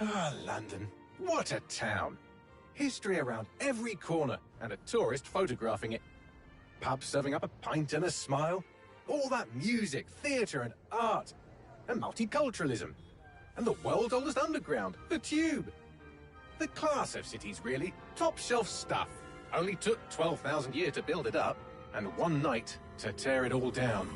Ah, London. What a town. History around every corner, and a tourist photographing it. Pubs serving up a pint and a smile. All that music, theatre and art. And multiculturalism. And the world's oldest underground, the Tube. The class of cities, really. Top shelf stuff. Only took 12,000 years to build it up, and one night to tear it all down.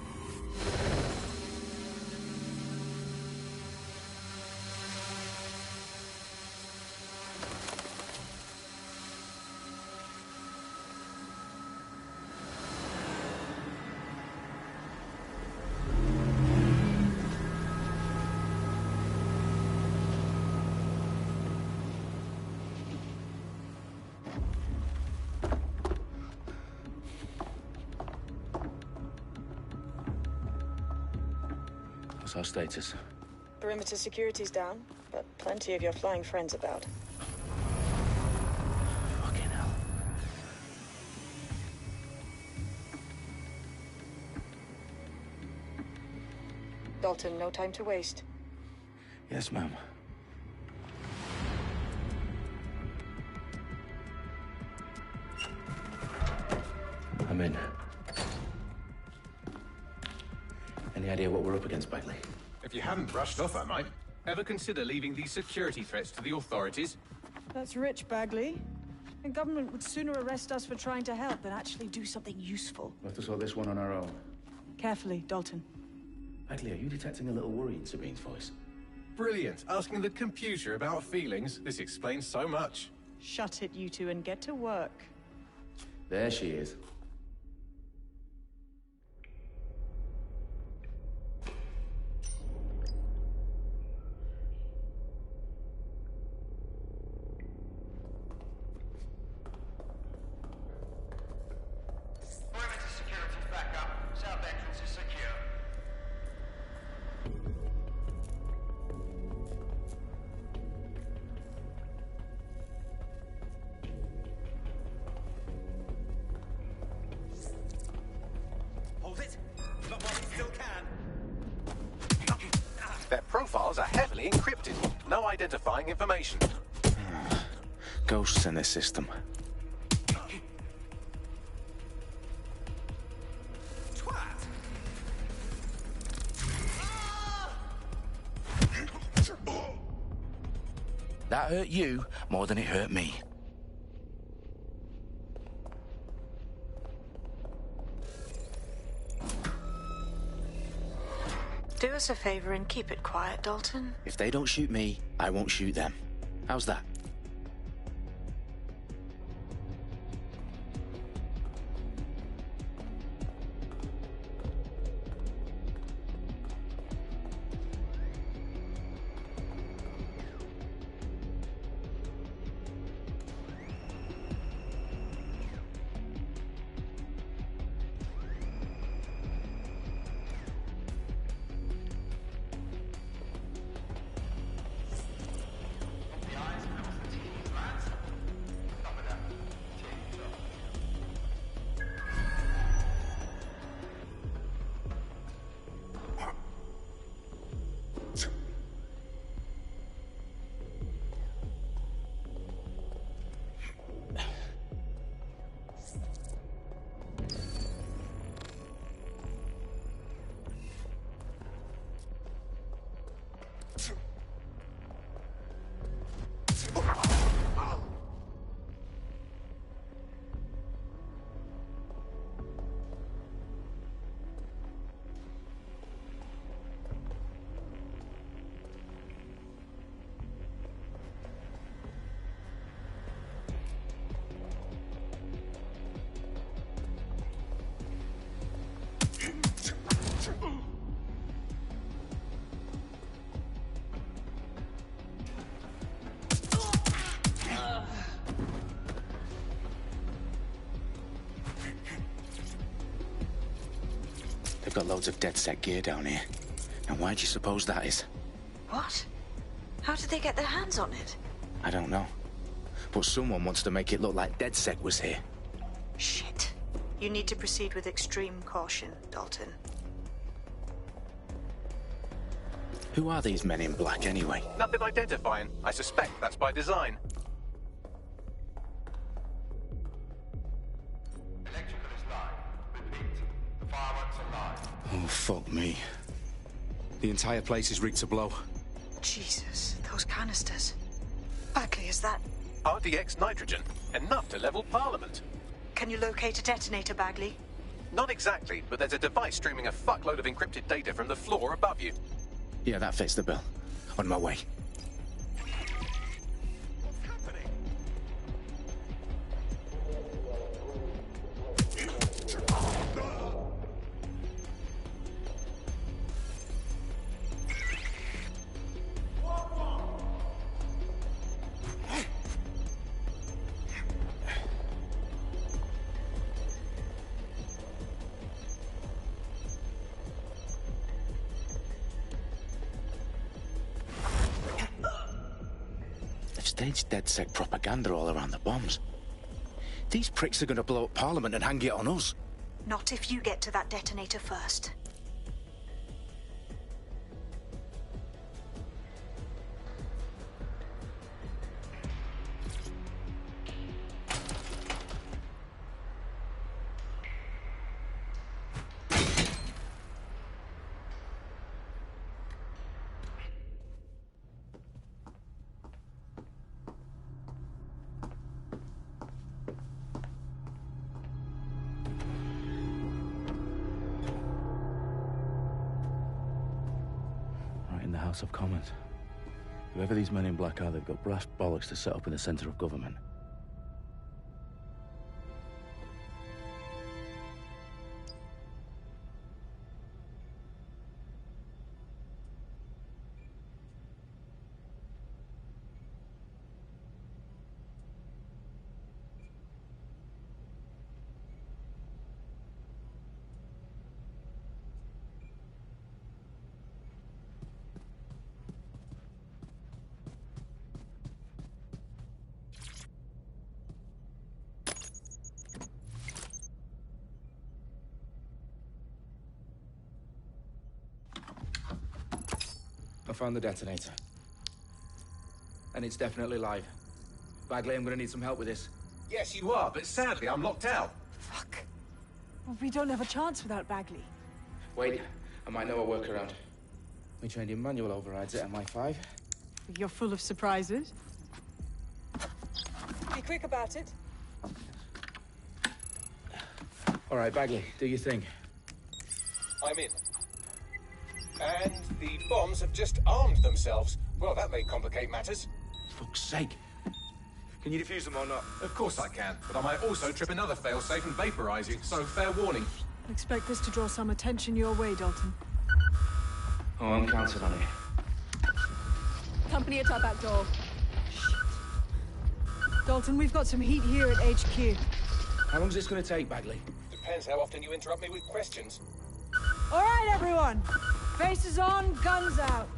What's our status? Perimeter security's down, but plenty of your flying friends about. Fucking hell. Dalton, no time to waste. Yes, ma'am. I'm in. Any idea what we're up against, Bagley? If you haven't brushed off, I might. Ever consider leaving these security threats to the authorities? That's rich, Bagley. The government would sooner arrest us for trying to help than actually do something useful. We'll have to sort this one on our own. Carefully, Dalton. Bagley, are you detecting a little worry in Sabine's voice? Brilliant. Asking the computer about feelings. This explains so much. Shut it, you two, and get to work. There she is. Perimeter security's back up. South entrance is secure. Hold it. Not while we still can. Their profiles are heavily encrypted. No identifying information. Ghosts in this system. Twat! That hurt you more than it hurt me. Do us a favor and keep it quiet, Dalton. If they don't shoot me, I won't shoot them. How's that? The eyes cross the T's, lads. Stop with that. T's off. They've got loads of DedSec gear down here. And why do you suppose that is? What? How did they get their hands on it? I don't know. But someone wants to make it look like DedSec was here. Shit. You need to proceed with extreme caution, Dalton. Who are these men in black, anyway? Nothing identifying. I suspect that's by design. Electrical is live. Repeat. Fireworks are live. Oh, fuck me. The entire place is rigged to blow. Jesus, those canisters. Bagley, is that... RDX nitrogen. Enough to level Parliament. Can you locate a detonator, Bagley? Not exactly, but there's a device streaming a fuckload of encrypted data from the floor above you. Yeah, that fits the bill. On my way. What's happening? They've staged DedSec propaganda all around the bombs. These pricks are going to blow up Parliament and hang it on us. Not if you get to that detonator first. In the House of Commons. Whoever these men in black are, they've got brass bollocks to set up in the centre of government. I found the detonator. And it's definitely live. Bagley, I'm gonna need some help with this. Yes, you are, but sadly I'm locked out. Fuck. Well, we don't have a chance without Bagley. Wait, I might know a workaround. We trained in manual overrides at MI5. You're full of surprises. Be quick about it. All right, Bagley, do your thing. I'm in. And the bombs have just armed themselves. Well, that may complicate matters. Fuck's sake. Can you defuse them or not? Of course I can, but I might also trip another failsafe and vaporize you, so fair warning. Expect this to draw some attention your way, Dalton. Oh, I'm counting on it. Company at our back door. Shit. Dalton, we've got some heat here at HQ. How long's this gonna take, Bagley? Depends how often you interrupt me with questions. All right, everyone. Faces on, guns out.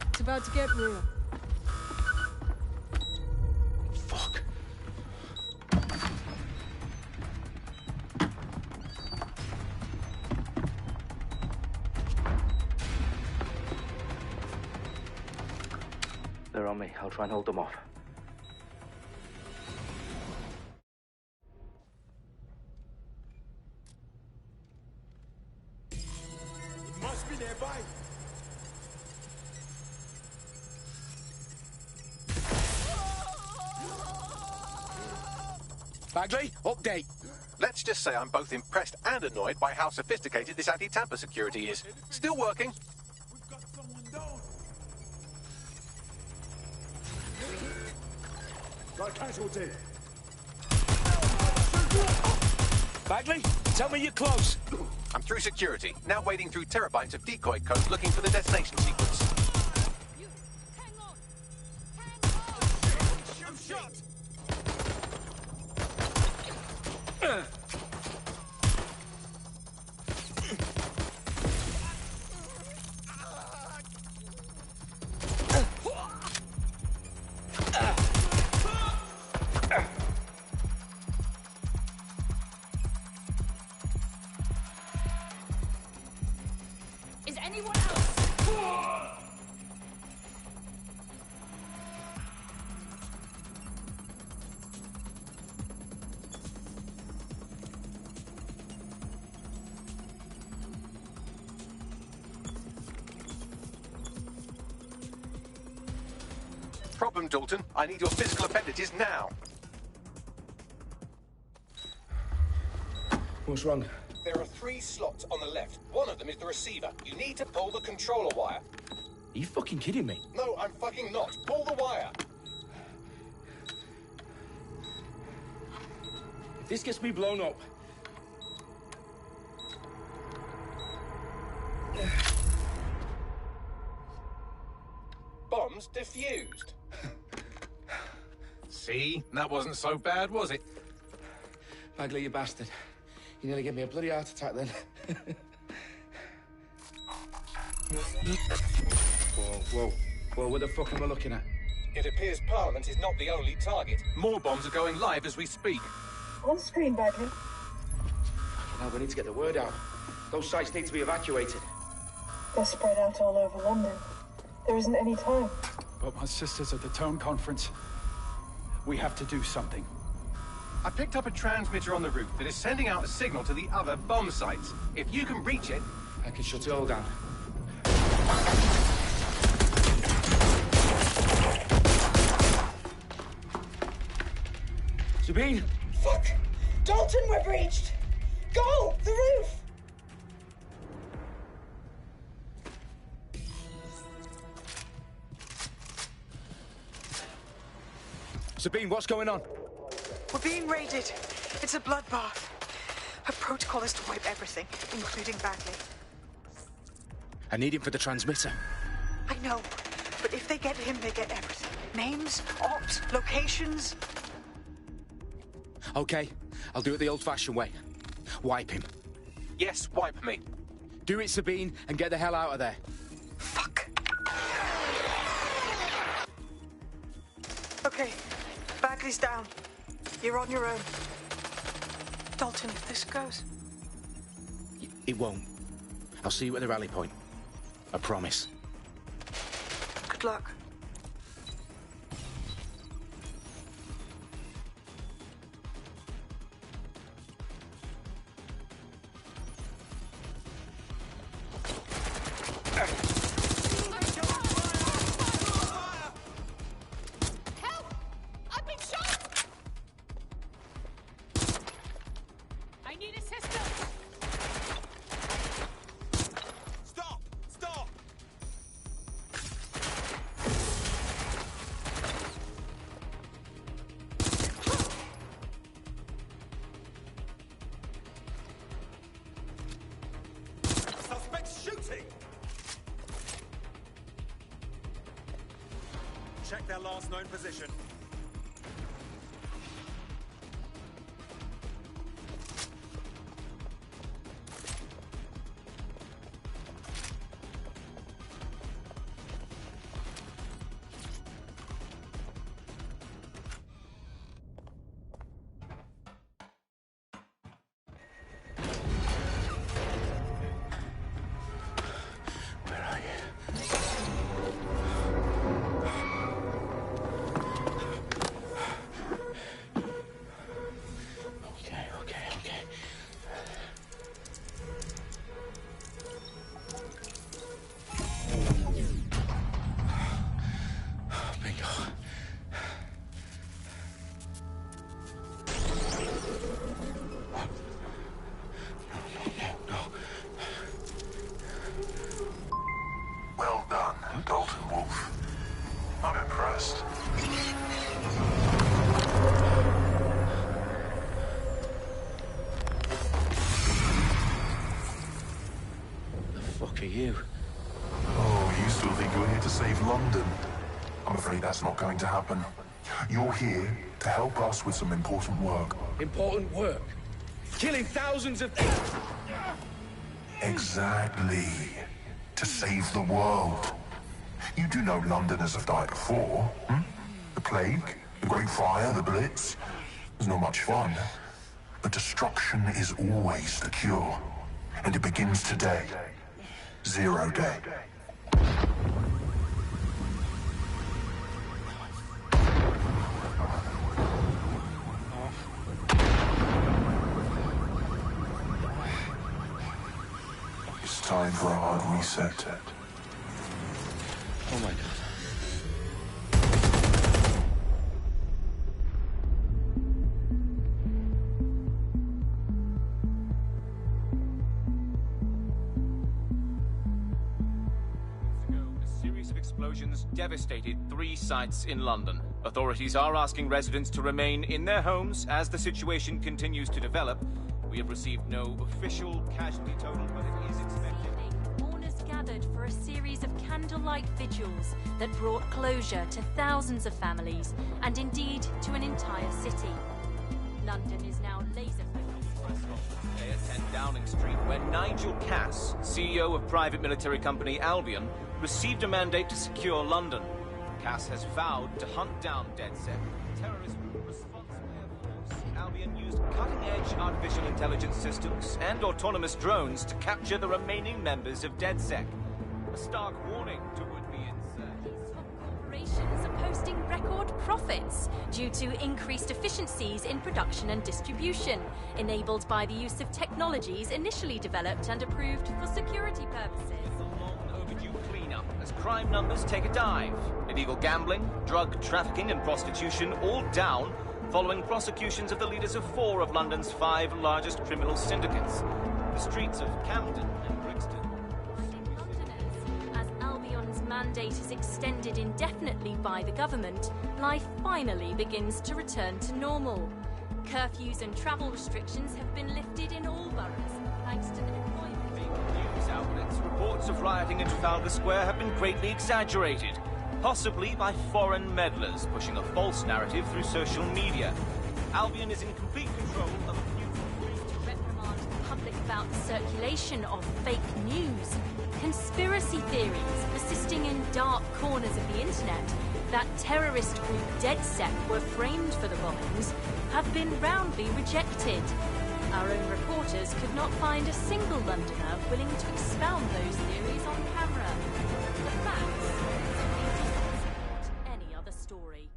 It's about to get real. Fuck. They're on me. I'll try and hold them off. Must be nearby. Bagley, update. Let's just say I'm both impressed and annoyed by how sophisticated this anti-tamper security is. Still working. We've got someone down. Got a casualty. Bagley, tell me you're close. I'm through security, now wading through terabytes of decoy code looking for the detonation sequence. I'm shot. Is anyone else? problem, Dalton. I need your physical appendages now. What's wrong? There are 3 slots on the left. One of them is the receiver. You need to pull the controller wire. Are you fucking kidding me? No, I'm fucking not. Pull the wire. If this gets me blown up... Bombs defused. See? That wasn't so bad, was it? Bagley, you bastard. You nearly gave me a bloody heart attack then. Whoa, what the fuck am I looking at? It appears Parliament is not the only target. More bombs are going live as we speak. On screen, Bagley. Now we need to get the word out. Those sites need to be evacuated. They're spread out all over London. There isn't any time. But my sister's at the Tone Conference. We have to do something. I picked up a transmitter on the roof that is sending out a signal to the other bomb sites. If you can reach it... I can shut it all down. Sabine! Fuck! Dalton, we're breached! Go! The roof! Sabine, what's going on? We're being raided. It's a bloodbath. Her protocol is to wipe everything, including Bagley. I need him for the transmitter. I know, but if they get him, they get everything. Names, ops, locations. Okay, I'll do it the old-fashioned way. Wipe him. Yes, wipe me. Do it, Sabine, and get the hell out of there. Fuck. Okay, Bagley's down. You're on your own. Dalton, if this goes... It won't. I'll see you at the rally point. I promise. Good luck. Check their last known position. You? Oh, you still think you're here to save London? I'm afraid that's not going to happen. You're here to help us with some important work. Important work? Killing thousands of... Exactly. To save the world. You do know Londoners have died before, hmm? The Plague, the Great Fire, the Blitz. It's not much fun. But destruction is always the cure. And it begins today. Zero Day. It's time for a hard reset. Oh my God. explosions devastated 3 sites in London. Authorities are asking residents to remain in their homes as the situation continues to develop. We have received no official casualty total, but it is expected. Mourners gathered for a series of candlelight vigils that brought closure to thousands of families and indeed to an entire city. London is now laser-focused. Today at 10 Downing Street, where Nigel Cass, CEO of private military company Albion, received a mandate to secure London. Cass has vowed to hunt down DedSec, terrorists responsible for force. Albion used cutting-edge artificial intelligence systems and autonomous drones to capture the remaining members of DedSec. A stark warning to would-be insurgents. Top corporations are posting record profits due to increased efficiencies in production and distribution, enabled by the use of technologies initially developed and approved for security purposes. As crime numbers take a dive. Illegal gambling, drug trafficking and prostitution all down following prosecutions of the leaders of 4 of London's 5 largest criminal syndicates. The streets of Camden and Brixton. Londoners, as Albion's mandate is extended indefinitely by the government, life finally begins to return to normal. Curfews and travel restrictions have been lifted in all boroughs, thanks to the deployment. News outlets, reports of rioting in Trafalgar Square have been greatly exaggerated, possibly by foreign meddlers pushing a false narrative through social media. Albion is in complete control of a to reprimand the public about the circulation of fake news, conspiracy theories persisting in dark corners of the internet that terrorist group DedSec were framed for the bombings have been roundly rejected. Our own reporters could not find a single Londoner willing to expound those theories on camera. The facts support any other story.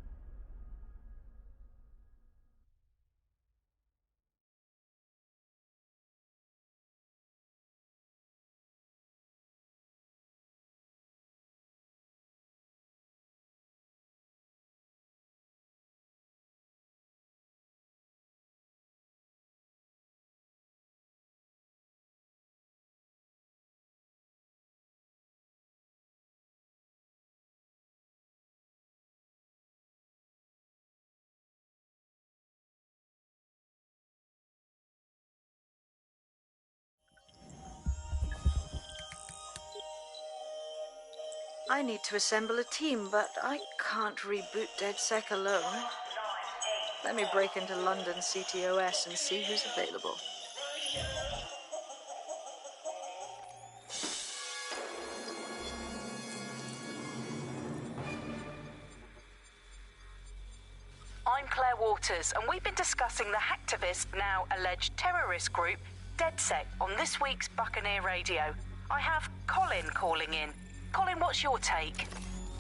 I need to assemble a team, but I can't reboot DedSec alone. Let me break into London CTOS and see who's available. I'm Claire Waters, and we've been discussing the hacktivist, now alleged terrorist group, DedSec, on this week's Buccaneer Radio. I have Colin calling in. Colin, what's your take?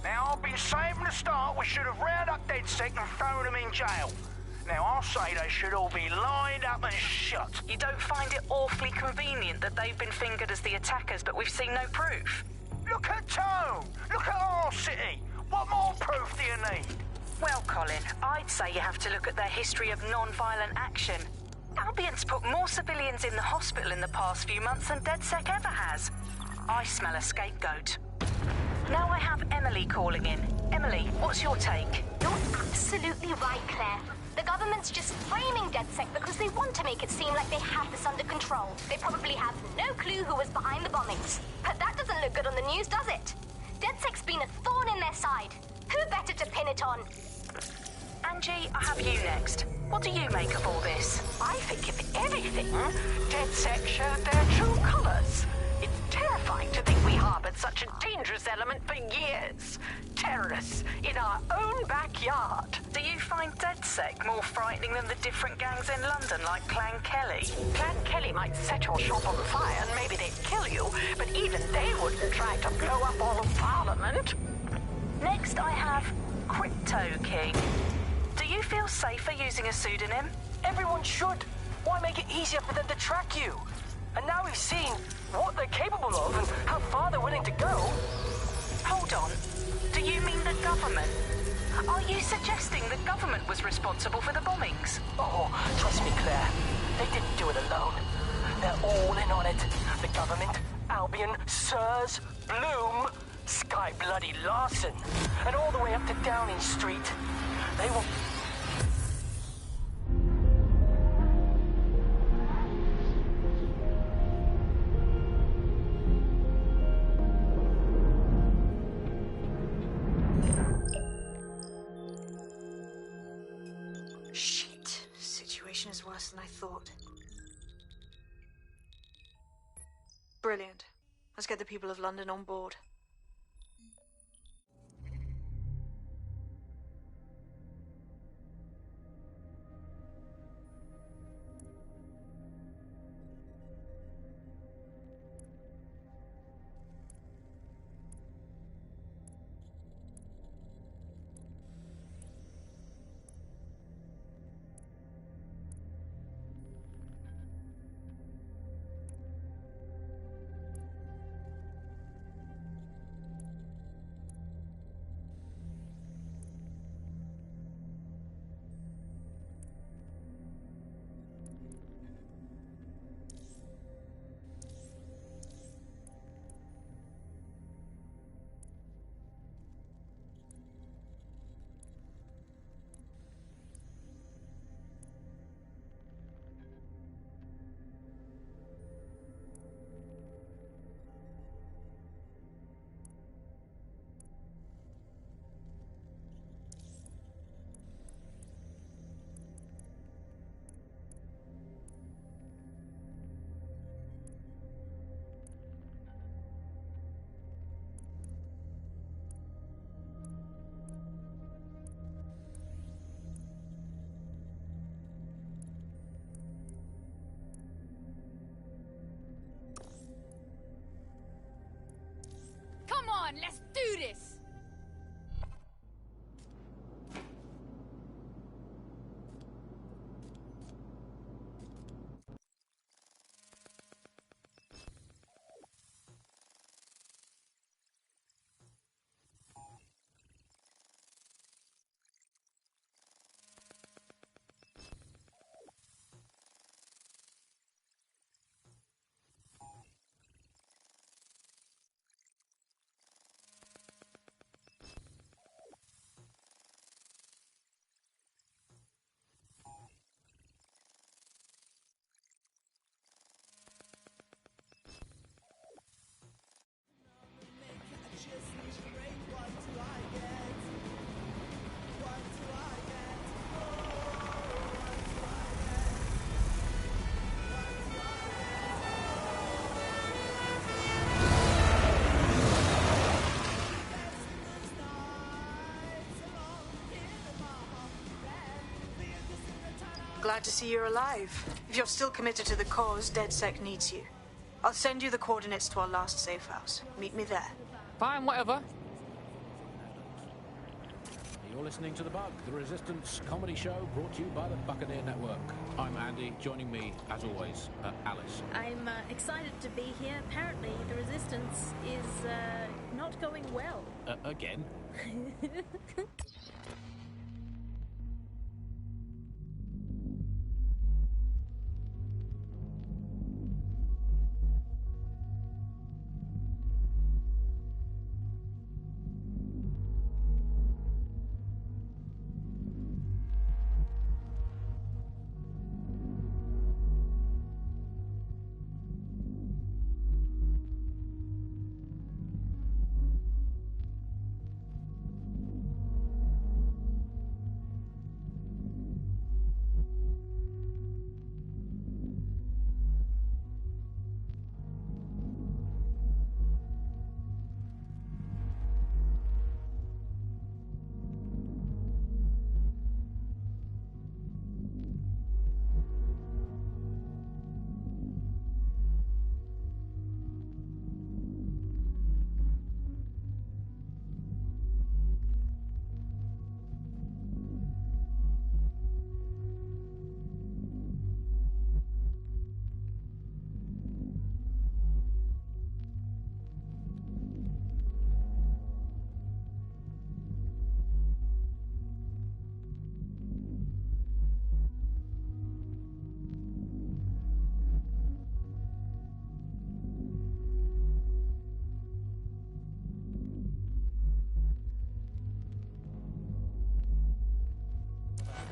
Now, I've been saying from the start we should have rounded up DedSec and thrown them in jail. Now, I'll say they should all be lined up and shot. You don't find it awfully convenient that they've been fingered as the attackers, but we've seen no proof? Look at Tone! Look at our city! What more proof do you need? Well, Colin, I'd say you have to look at their history of non-violent action. Albion's put more civilians in the hospital in the past few months than DedSec ever has. I smell a scapegoat. Now I have Emily calling in. Emily, what's your take? You're absolutely right, Claire. The government's just framing DedSec because they want to make it seem like they have this under control. They probably have no clue who was behind the bombings. But that doesn't look good on the news, does it? DedSec's been a thorn in their side. Who better to pin it on? Angie, I have you next. What do you make of all this? I think, if anything, DedSec showed their true colors. It's terrifying to think we harbored such a dangerous element for years. Terrorists in our own backyard. Do you find DedSec more frightening than the different gangs in London, like Clan Kelly? Clan Kelly might set your shop on fire and maybe they'd kill you, but even they wouldn't try to blow up all of Parliament. Next, I have Crypto King. Do you feel safer using a pseudonym? Everyone should. Why make it easier for them to track you? And now we've seen what they're capable of and how far they're willing to go. Hold on. Do you mean the government? Are you suggesting the government was responsible for the bombings? Oh, trust me, Claire. They didn't do it alone. They're all in on it. The government, Albion, Sirs, Bloom. Sky Bloody Larson, and all the way up to Downing Street. They will... Shit. Situation is worse than I thought. Brilliant. Let's get the people of London on board. Come on, let's do this! Glad to see you're alive. If you're still committed to the cause, DedSec needs you. I'll send you the coordinates to our last safe house. Meet me there. Fine, whatever. You're listening to The Bug, the Resistance comedy show brought to you by the Buccaneer Network. I'm Andy. Joining me, as always, Alice. I'm excited to be here. Apparently, the Resistance is not going well. Again?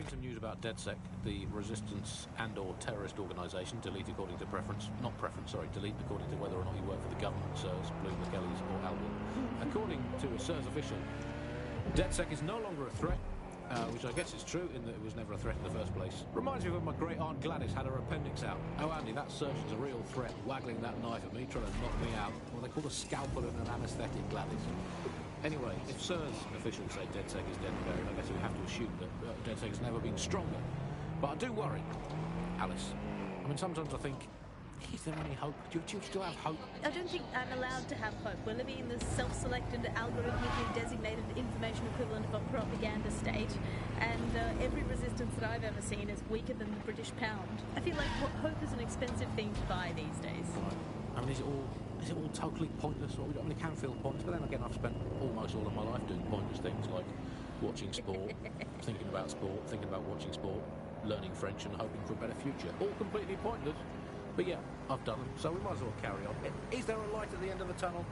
reading some news about DedSec, the resistance and/or terrorist organisation. Delete according to preference. Not preference, sorry. Delete according to whether or not you work for the government, SIRS, Blue, McKellys, or Albion. According to a SIRS official, DedSec is no longer a threat. Which I guess is true in that it was never a threat in the first place. Reminds me of when my great aunt Gladys had her appendix out. Oh, Andy, that surgeon's a real threat, waggling that knife at me, trying to knock me out. Well, they call a scalpel and an anaesthetic, Gladys. Anyway, if SIRS officials say DedSec is dead and buried, I guess we have to assume that DedSec has never been stronger. But I do worry, Alice. I mean, sometimes I think, is there any hope? Do you still have hope? I don't think I'm allowed to have hope. We're living in the self-selected, algorithmically designated information equivalent of a propaganda state, and every resistance that I've ever seen is weaker than the British pound. I feel like hope is an expensive thing to buy these days. Right. I mean, is it all totally pointless? Or, I mean, it can feel pointless, but then again, I've spent almost all of my life doing pointless things like watching sport, thinking about sport, thinking about watching sport, learning French and hoping for a better future. All completely pointless. But yeah, I've done them, so we might as well carry on. Is there a light at the end of the tunnel?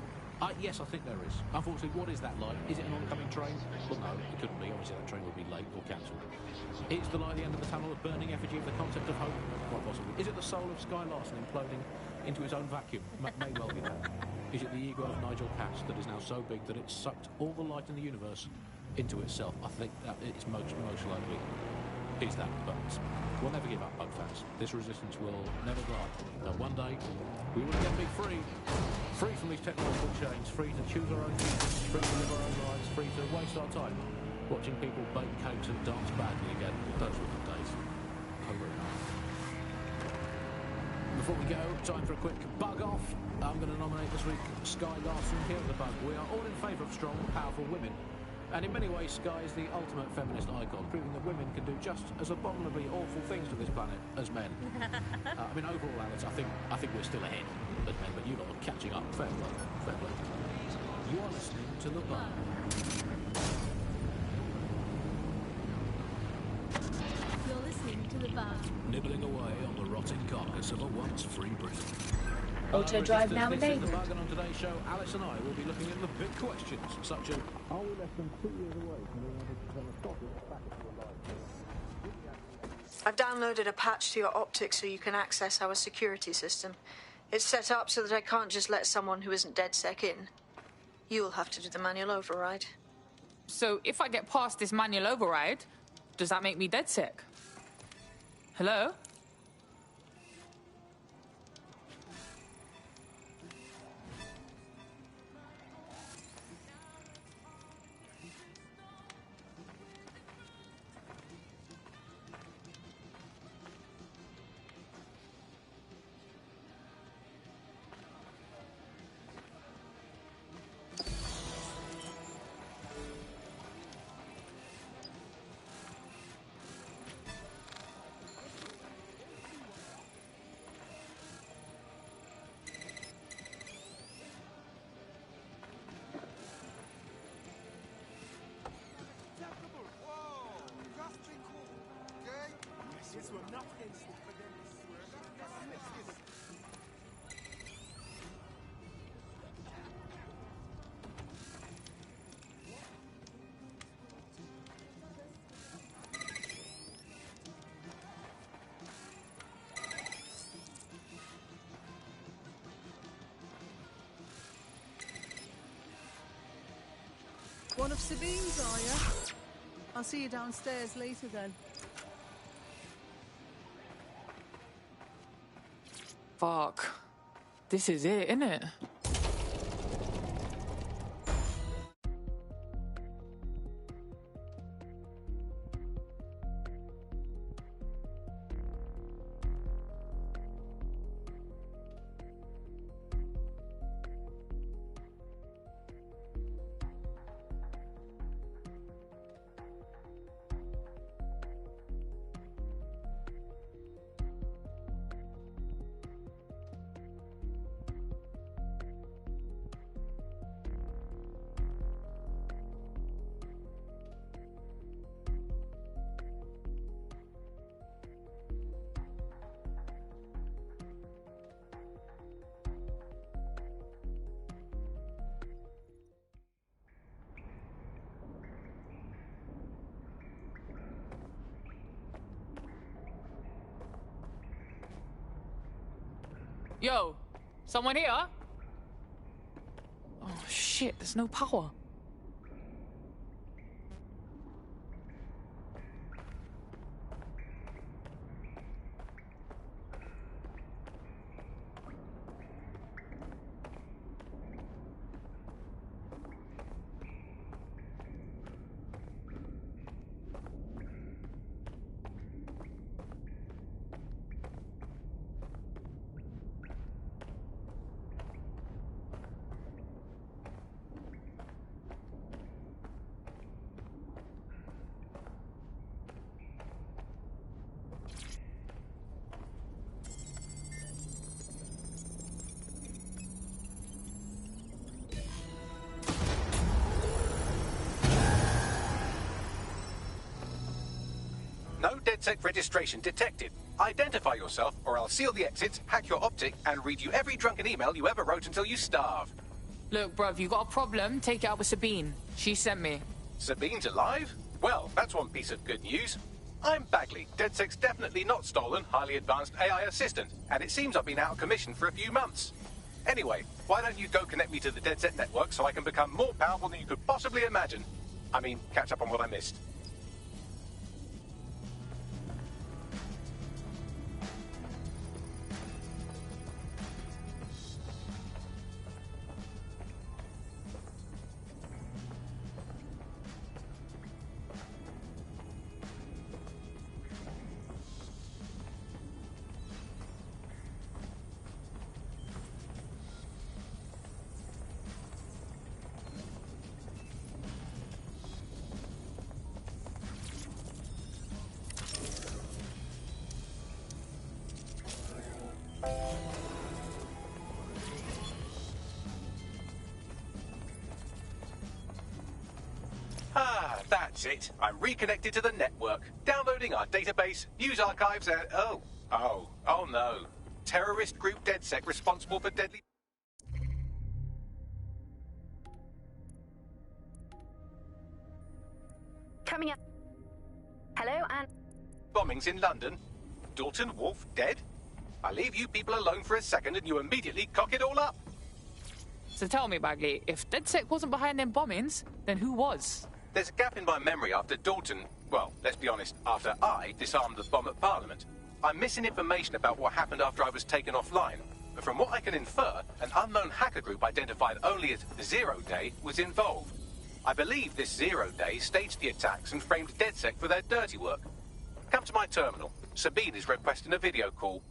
Yes, I think there is. Unfortunately, what is that light? Is it an oncoming train? Well, no, it couldn't be. Obviously, that train would be late or cancelled. Is the light at the end of the tunnel a burning effigy of the concept of hope? Quite possibly. Is it the soul of Sky Larson imploding into its own vacuum? May well be that. Is it the ego of Nigel Cass that is now so big that it's sucked all the light in the universe into itself? I think that it's most likely is that, but we'll never give up, Bug fans. This resistance will never die. But one day, we will again be free. Free from these technological chains, free to choose our own futures, free to live our own lives, free to waste our time watching people bake cakes and dance badly again. Those were the days. Over and out. Before we go, time for a quick bug off. I'm going to nominate this week Sky Larson here at the Bug. We are all in favour of strong, powerful women. And in many ways, Sky is the ultimate feminist icon, proving that women can do just as abominably awful things to this planet as men. I mean, overall, Alice, I think we're still ahead as men, but you lot are catching up. Fair play, fair play. You are listening to The Bug. You're listening to The Bug. Nibbling away on the rotting carcass of a once free Britain. Auto drive now This is enabled. The Bug, and on today's show, Alice and I will be looking at the big questions, such as, are we less than 2 years away from being able to turn a socket back into a light? I've downloaded a patch to your optics so you can access our security system. It's set up so that I can't just let someone who isn't DedSec in. You'll have to do the manual override. So if I get past this manual override, does that make me DedSec? Hello? One of Sabine's, are you? I'll see you downstairs later then. Fuck. This is it, innit? Yo, someone here? Oh shit, there's no power. No DedSec registration detected. Identify yourself, or I'll seal the exits, hack your optic, and read you every drunken email you ever wrote until you starve. Look, bruv, you got a problem, take it out with Sabine. She sent me. Sabine's alive? Well, that's one piece of good news. I'm Bagley, DedSec's definitely not stolen, highly advanced AI assistant, and it seems I've been out of commission for a few months. Anyway, why don't you go connect me to the DedSec network so I can become more powerful than you could possibly imagine? I mean, catch up on what I missed. That's it. I'm reconnected to the network, downloading our database, news archives, and oh no. Terrorist group DedSec responsible for deadly Coming up. Hello, and bombings in London. Dalton Wolf dead? I leave you people alone for a second and you immediately cock it all up. So tell me, Bagley, if DedSec wasn't behind them bombings, then who was? There's a gap in my memory after Dalton, well, let's be honest, after I disarmed the bomb at Parliament. I'm missing information about what happened after I was taken offline. But from what I can infer, an unknown hacker group identified only as Zero Day was involved. I believe this Zero Day staged the attacks and framed DedSec for their dirty work. Come to my terminal. Sabine is requesting a video call.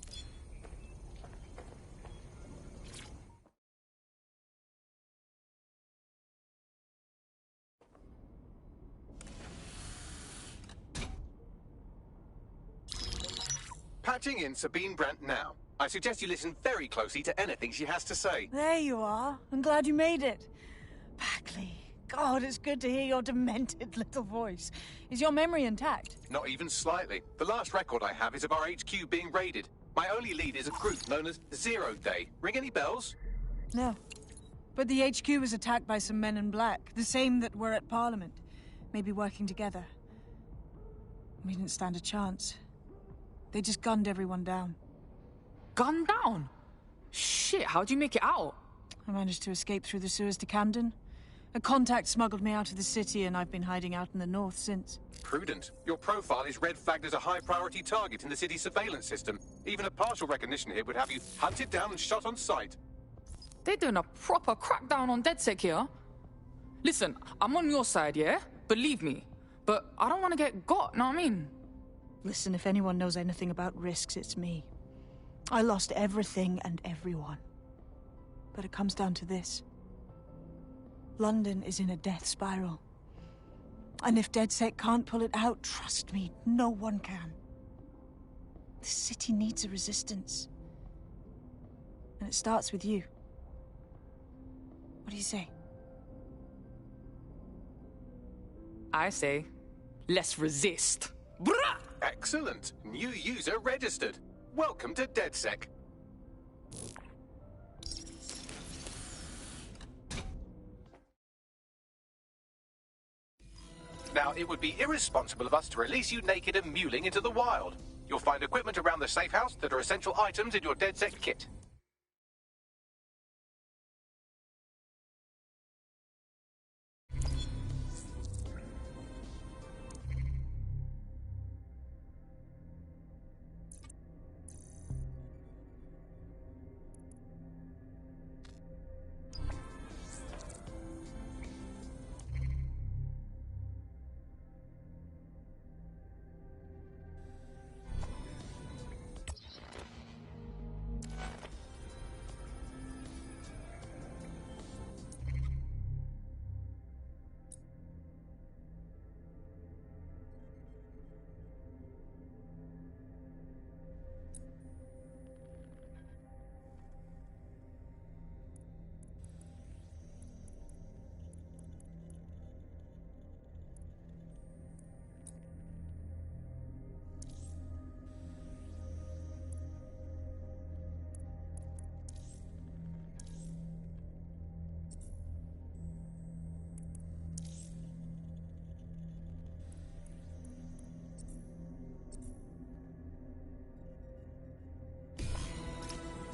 Patching in Sabine Brandt now. I suggest you listen very closely to anything she has to say. There you are. I'm glad you made it. Bagley. God, it's good to hear your demented little voice. Is your memory intact? Not even slightly. The last record I have is of our HQ being raided. My only lead is a group known as Zero Day. Ring any bells? No. But the HQ was attacked by some men in black, the same that were at Parliament. Maybe working together. We didn't stand a chance. They just gunned everyone down. Gunned down? Shit, how'd you make it out? I managed to escape through the sewers to Camden. A contact smuggled me out of the city, and I've been hiding out in the north since. Prudent. Your profile is red flagged as a high-priority target in the city's surveillance system. Even a partial recognition here would have you hunted down and shot on sight. They're doing a proper crackdown on DedSec here. Listen, I'm on your side, yeah? Believe me. But I don't want to get got, know what I mean? Listen, if anyone knows anything about risks, it's me. I lost everything and everyone. But it comes down to this. London is in a death spiral. And if DedSec can't pull it out, trust me, no one can. The city needs a resistance. And it starts with you. What do you say? I say, let's resist. Brah! Excellent. New user registered. Welcome to DedSec. Now, it would be irresponsible of us to release you naked and mewling into the wild. You'll find equipment around the safe house that are essential items in your DedSec kit.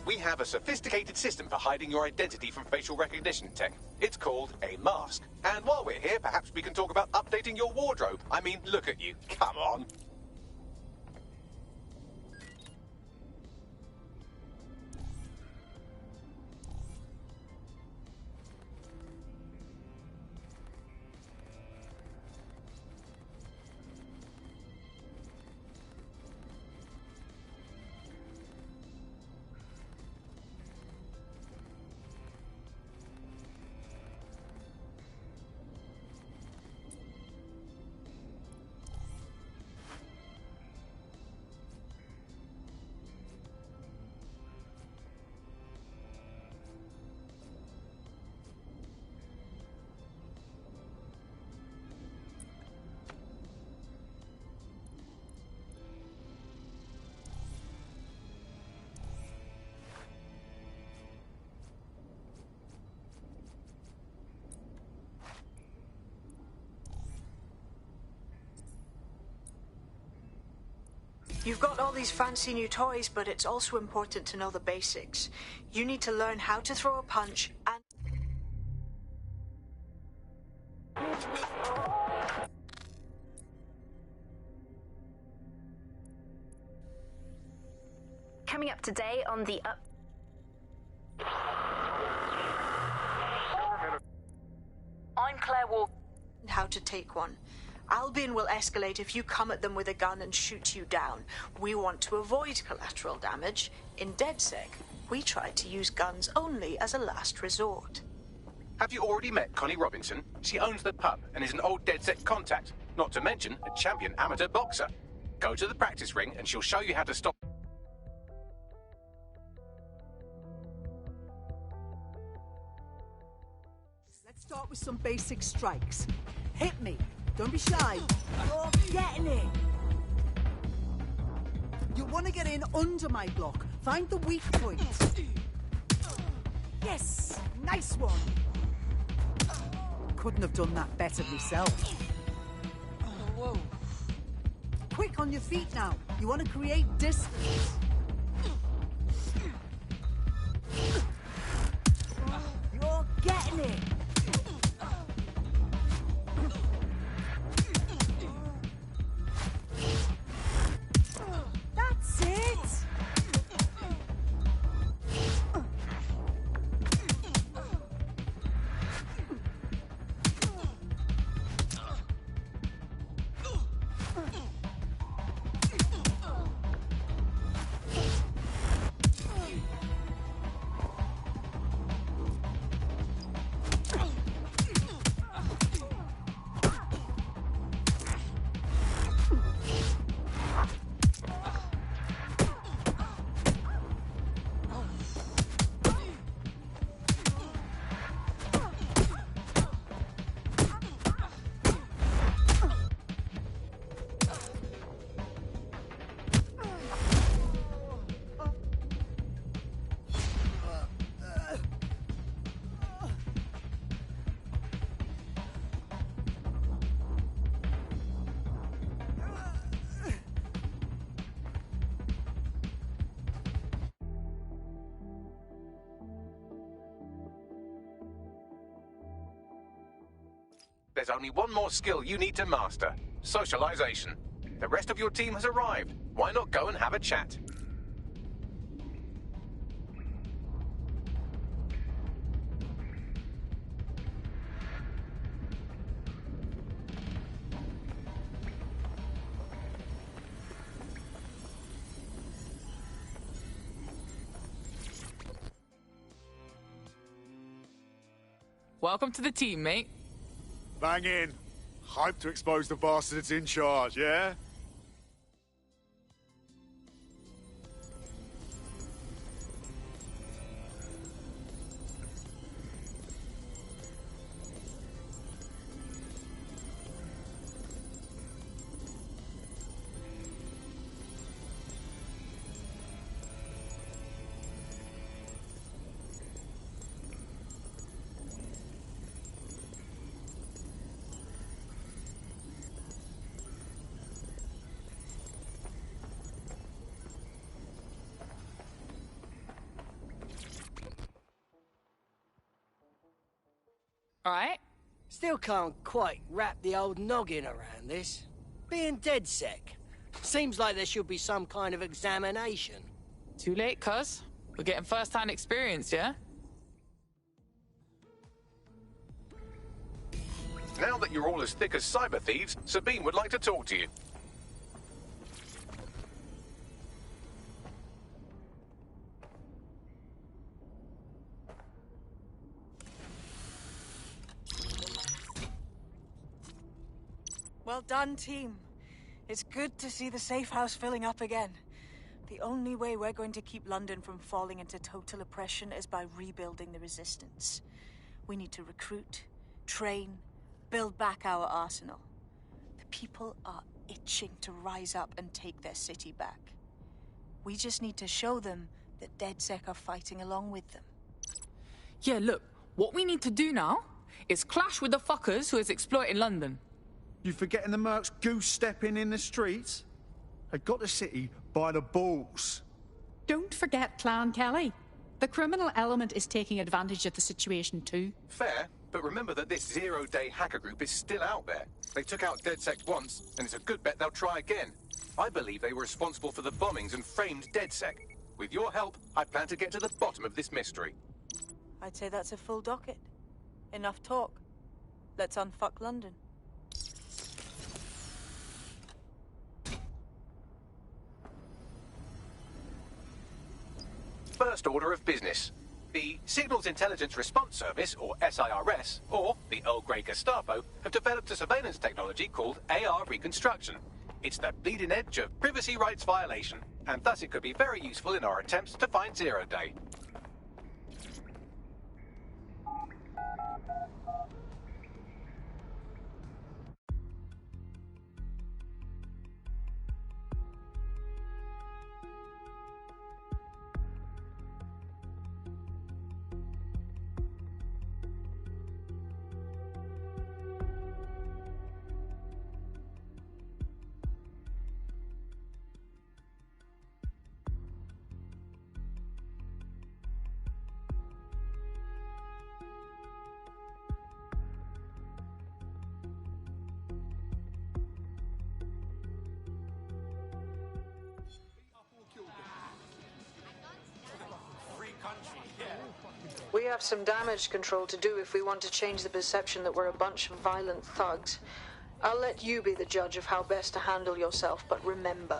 we have a sophisticated system for hiding your identity from facial recognition tech. It's called a mask. And while we're here, perhaps we can talk about updating your wardrobe. I mean, look at you. Come on. You've got all these fancy new toys, but it's also important to know the basics. You need to learn how to throw a punch and... Coming up today on the I'm Claire Walker. How to take one. Albion will escalate if you come at them with a gun and shoot you down. We want to avoid collateral damage. In DedSec, we try to use guns only as a last resort. Have you already met Connie Robinson? She owns the pub and is an old DedSec contact, not to mention a champion amateur boxer. Go to the practice ring and she'll show you how to stop... Let's start with some basic strikes. Hit me. Don't be shy. You're getting it. You want to get in under my block. Find the weak point. Yes! Nice one! Couldn't have done that better myself. Whoa. Quick on your feet now. You want to create distance. You're getting it. That's it! There's only one more skill you need to master. Socialization. The rest of your team has arrived. Why not go and have a chat? Welcome to the team, mate. Bang in. Hype to expose the bastards in charge, yeah? Alright? Still can't quite wrap the old noggin around this. Being DedSec. Seems like there should be some kind of examination. Too late, cuz. We're getting first-hand experience, yeah? Now that you're all as thick as cyber thieves, Sabine would like to talk to you. Well done, team. It's good to see the safe house filling up again. The only way we're going to keep London from falling into total oppression is by rebuilding the resistance. We need to recruit, train, build back our arsenal. The people are itching to rise up and take their city back. We just need to show them that DedSec are fighting along with them. Yeah, look, what we need to do now is clash with the fuckers who is exploiting London. You forgetting the mercs goose-stepping in the streets? They got the city by the balls. Don't forget Clan Kelly. The criminal element is taking advantage of the situation too. Fair, but remember that this zero-day hacker group is still out there. They took out DedSec once, and it's a good bet they'll try again. I believe they were responsible for the bombings and framed DedSec. With your help, I plan to get to the bottom of this mystery. I'd say that's a full docket. Enough talk. Let's unfuck London. First order of business. The Signals Intelligence Response Service, or SIRS, or the Earl Grey Gestapo, have developed a surveillance technology called AR Reconstruction. It's the bleeding edge of privacy rights violation, and thus it could be very useful in our attempts to find Zero Day. We have some damage control to do if we want to change the perception that we're a bunch of violent thugs. I'll let you be the judge of how best to handle yourself, but remember,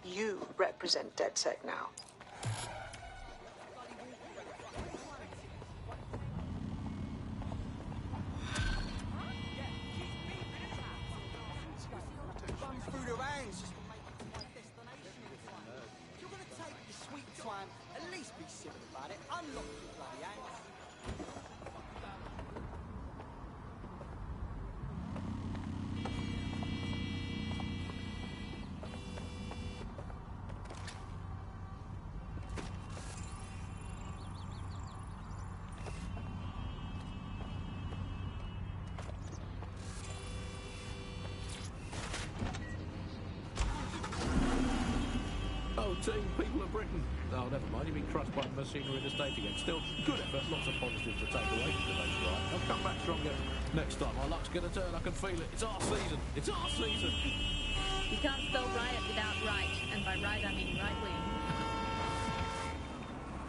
you represent DedSec now. Team, people of Britain. Oh, never mind, you've been crushed by the machinery in the state again. Still, good effort, lots of positives to take away from today's ride. I'll come back stronger next time. Our luck's going to turn, I can feel it. It's our season. It's our season. You can't spell riot without right, and by right I mean right wing.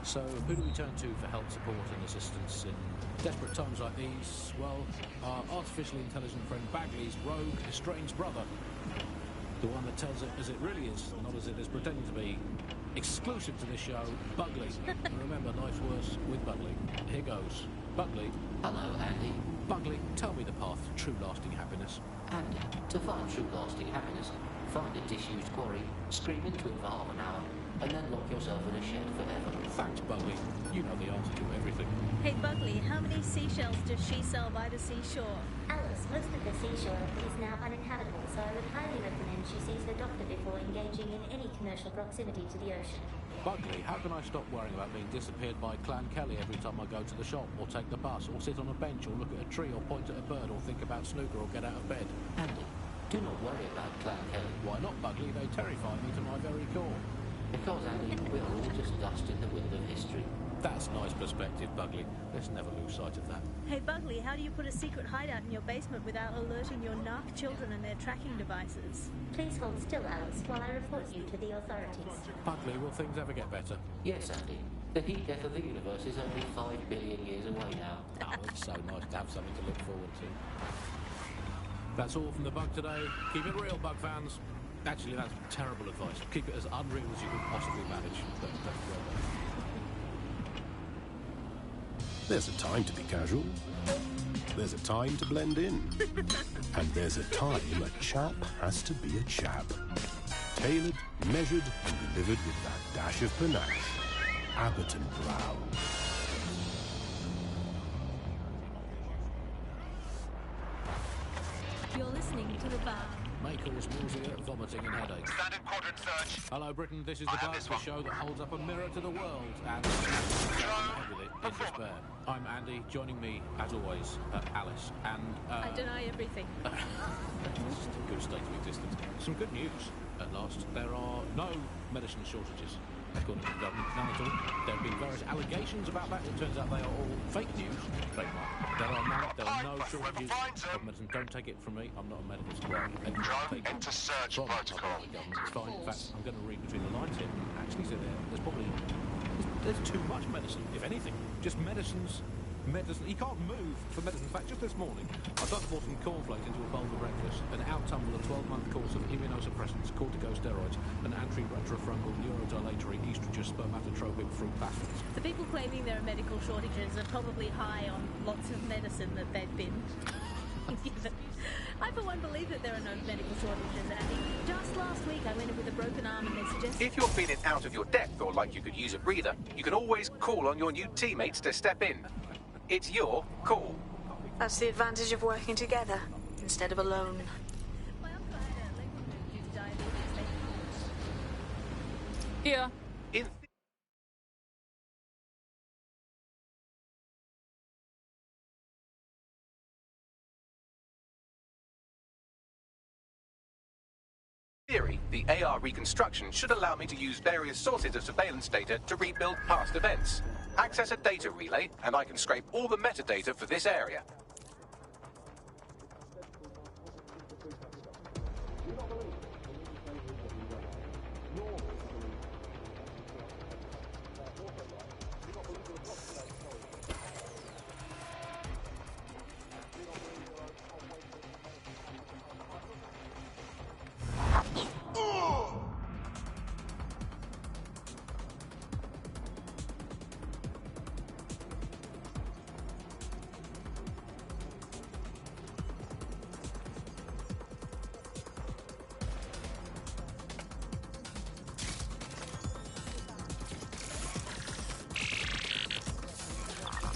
So, who do we turn to for help, support and assistance in desperate times like these? Well, our artificially intelligent friend Bagley's rogue, estranged brother. The one that tells it as it really is, not as it is pretending to be. Exclusive to this show, Bugley. And remember, life's worse with Bugley. Here goes. Bugley. Hello, Andy. Bugley, tell me the path to true lasting happiness. Andy, to find true lasting happiness, find a disused quarry, scream into it for half an hour, and then lock yourself in a shed forever. Thanks, Bugley. You know the answer to everything. Hey, Bugley, how many seashells does she sell by the seashore? Alice, most of the seashore is now uninhabitable, so I would highly recommend she sees her doctor before engaging in any commercial proximity to the ocean. Bugley, how can I stop worrying about being disappeared by Clan Kelly every time I go to the shop, or take the bus, or sit on a bench, or look at a tree, or point at a bird, or think about snooker, or get out of bed? Andy, do not worry about Clan Kelly. Why not, Bugley? They terrify me to my very core. Because, Andy, we're all just dust in the wind of history. That's nice perspective, Bugley. Let's never lose sight of that. Hey, Bugley, how do you put a secret hideout in your basement without alerting your narc children and their tracking devices? Please hold still, Alice, while I report you to the authorities. Bugley, will things ever get better? Yes, Andy. The heat death of the universe is only 5 billion years away now. Oh, it's so nice to have something to look forward to. That's all from the Bug today. Keep it real, Bug fans. Actually, that's terrible advice. Keep it as unreal as you can possibly manage. But that's well done. There's a time to be casual. There's a time to blend in. And there's a time a chap has to be a chap. Tailored, measured, and delivered with that dash of panache. Abbott and Brown. You're listening to The Bug. May cause nausea, vomiting and headaches. Standard quadrant search. Hello, Britain. This is The Bug, the show that holds up a mirror to the world and with it in despair. I'm Andy. Joining me, as always, Alice. And I deny everything. It's just a good state of existence. Some good news. At last, there are no medicine shortages. According to the government, none at all. There have been various allegations about that. It turns out they are all fake news. Trademark. There are none. There are no shortages of medicine. Don't take it from me. I'm not a medical scholar. Enter search protocol. It's fine. In fact, I'm going to read between the lines here. Actually, so there's probably there's too much medicine, if anything. Just medicines. Medicine. You can't move for medicine. In fact, just this morning, I bought some cornflakes into a bowl for breakfast and out-tumbled a 12-month course of immunosuppressants, corticosteroids, and anti-retrofungal neurodilatory estrogen spermatotropic fruit baskets. The people claiming there are medical shortages are probably high on lots of medicine that they've been. I, for one, believe that there are no medical shortages, Andy. Just last week, I went in with a broken arm and they suggested... If you're feeling out of your depth or like you could use a breather, you can always call on your new teammates to step in. It's your call. That's the advantage of working together instead of alone. Here. In theory, the AR reconstruction should allow me to use various sources of surveillance data to rebuild past events. Access a data relay, and I can scrape all the metadata for this area.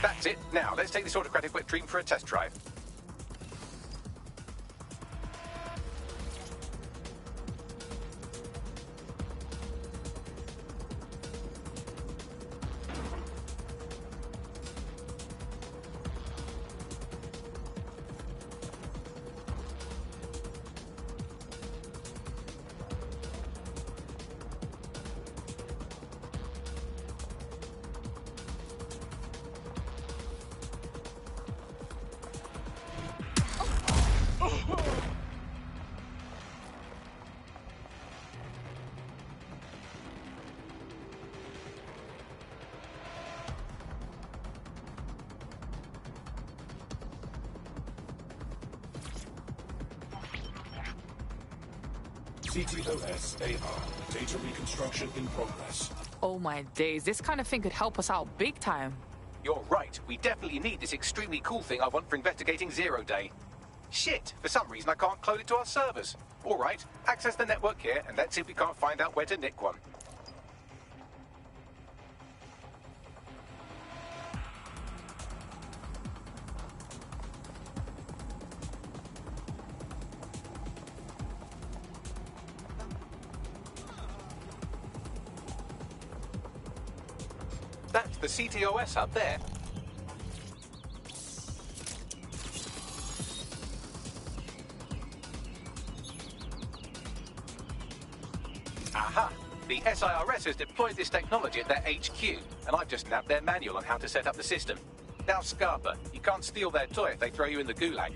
That's it. Now, let's take this autocratic wet dream for a test drive. CTOS-AR. Data reconstruction in progress. Oh my days, this kind of thing could help us out big time. You're right. We definitely need this extremely cool thing I want for investigating Zero Day. Shit, for some reason I can't clone it to our servers. All right, access the network here, and let's see if we can't find out where to nick one. That's the CTOS up there. Aha! The The SIRS has deployed this technology at their HQ, and I've just nabbed their manual on how to set up the system. Now, Scarpa, you can't steal their toy if they throw you in the gulag.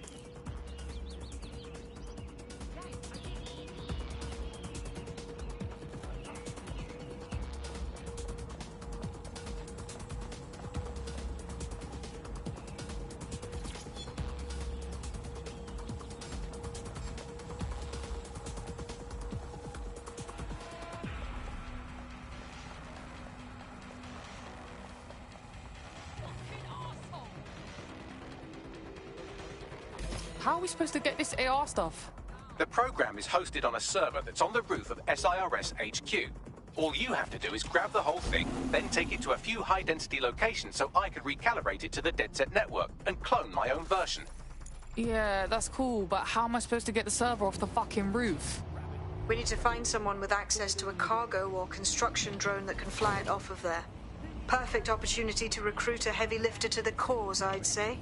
How are we supposed to get this AR stuff? The program is hosted on a server that's on the roof of SIRS HQ. All you have to do is grab the whole thing, then take it to a few high-density locations so I can recalibrate it to the DedSec network and clone my own version. Yeah, that's cool, but how am I supposed to get the server off the fucking roof? We need to find someone with access to a cargo or construction drone that can fly it off of there. Perfect opportunity to recruit a heavy lifter to the cause, I'd say.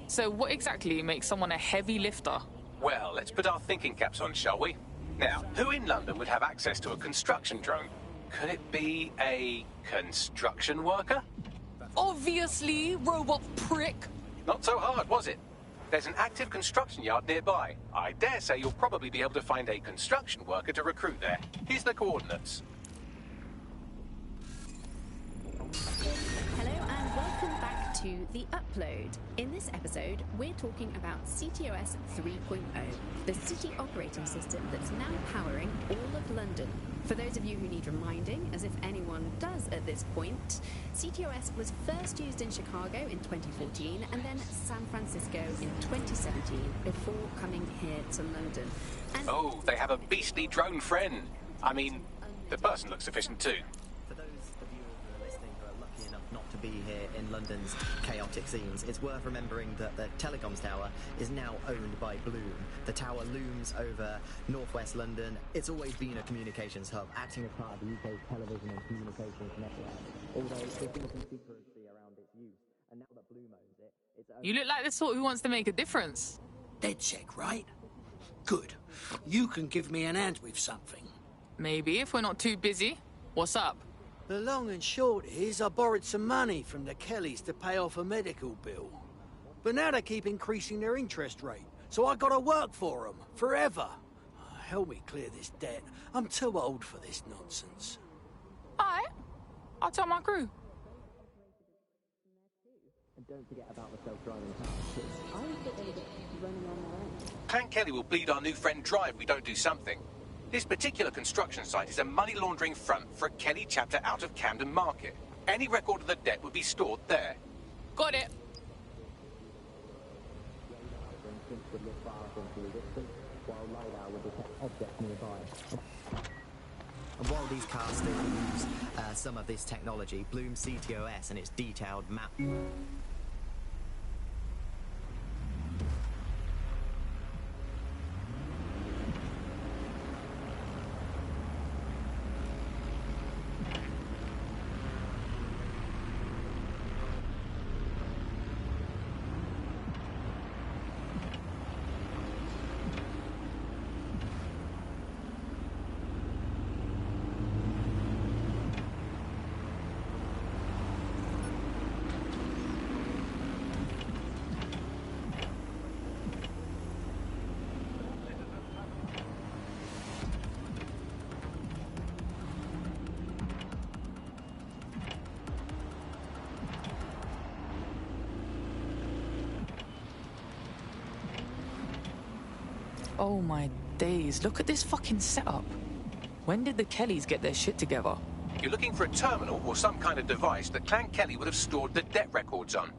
So what exactly makes someone a heavy lifter? Well, let's put our thinking caps on, shall we? Now, who in London would have access to a construction drone? Could it be a construction worker? Obviously, robot prick. Not so hard, was it? There's an active construction yard nearby. I dare say you'll probably be able to find a construction worker to recruit there. Here's the coordinates. Hello and welcome back to The Upload. In this episode, we're talking about CTOS 3.0, the city operating system that's now powering all of London. For those of you who need reminding, as if anyone does at this point, CTOS was first used in Chicago in 2014 and then San Francisco in 2017 before coming here to London. And oh, they have a beastly drone friend. I mean, the person looks sufficient too. For those of you who are listening who are lucky enough not to be here in London's chaotic scenes, it's worth remembering that the telecoms tower is now owned by Bloom. The tower looms over northwest London. It's always been a communications hub, acting as part of the UK's television and communications network. Although there's been some secrecy around its use, and now that Bloom owns it, it's owned. You look like the sort who wants to make a difference. DedSec, right? Good. You can give me an hand with something. Maybe, if we're not too busy. What's up? The long and short is I borrowed some money from the Kellys to pay off a medical bill. But now they keep increasing their interest rate, so I gotta work for them, forever. Help me clear this debt. I'm too old for this nonsense. Alright. I'll tell my crew. And don't forget about the self-driving cars. I always thought they were just running on their own. Clan Kelly will bleed our new friend dry if we don't do something. This particular construction site is a money laundering front for a Kelly chapter out of Camden Market. Any record of the debt would be stored there. Got it. And while these cars still use some of this technology, Bloom CTOS and its detailed map. Oh my days, look at this fucking setup. When did the Kellys get their shit together? You're looking for a terminal or some kind of device that Clan Kelly would have stored the debt records on.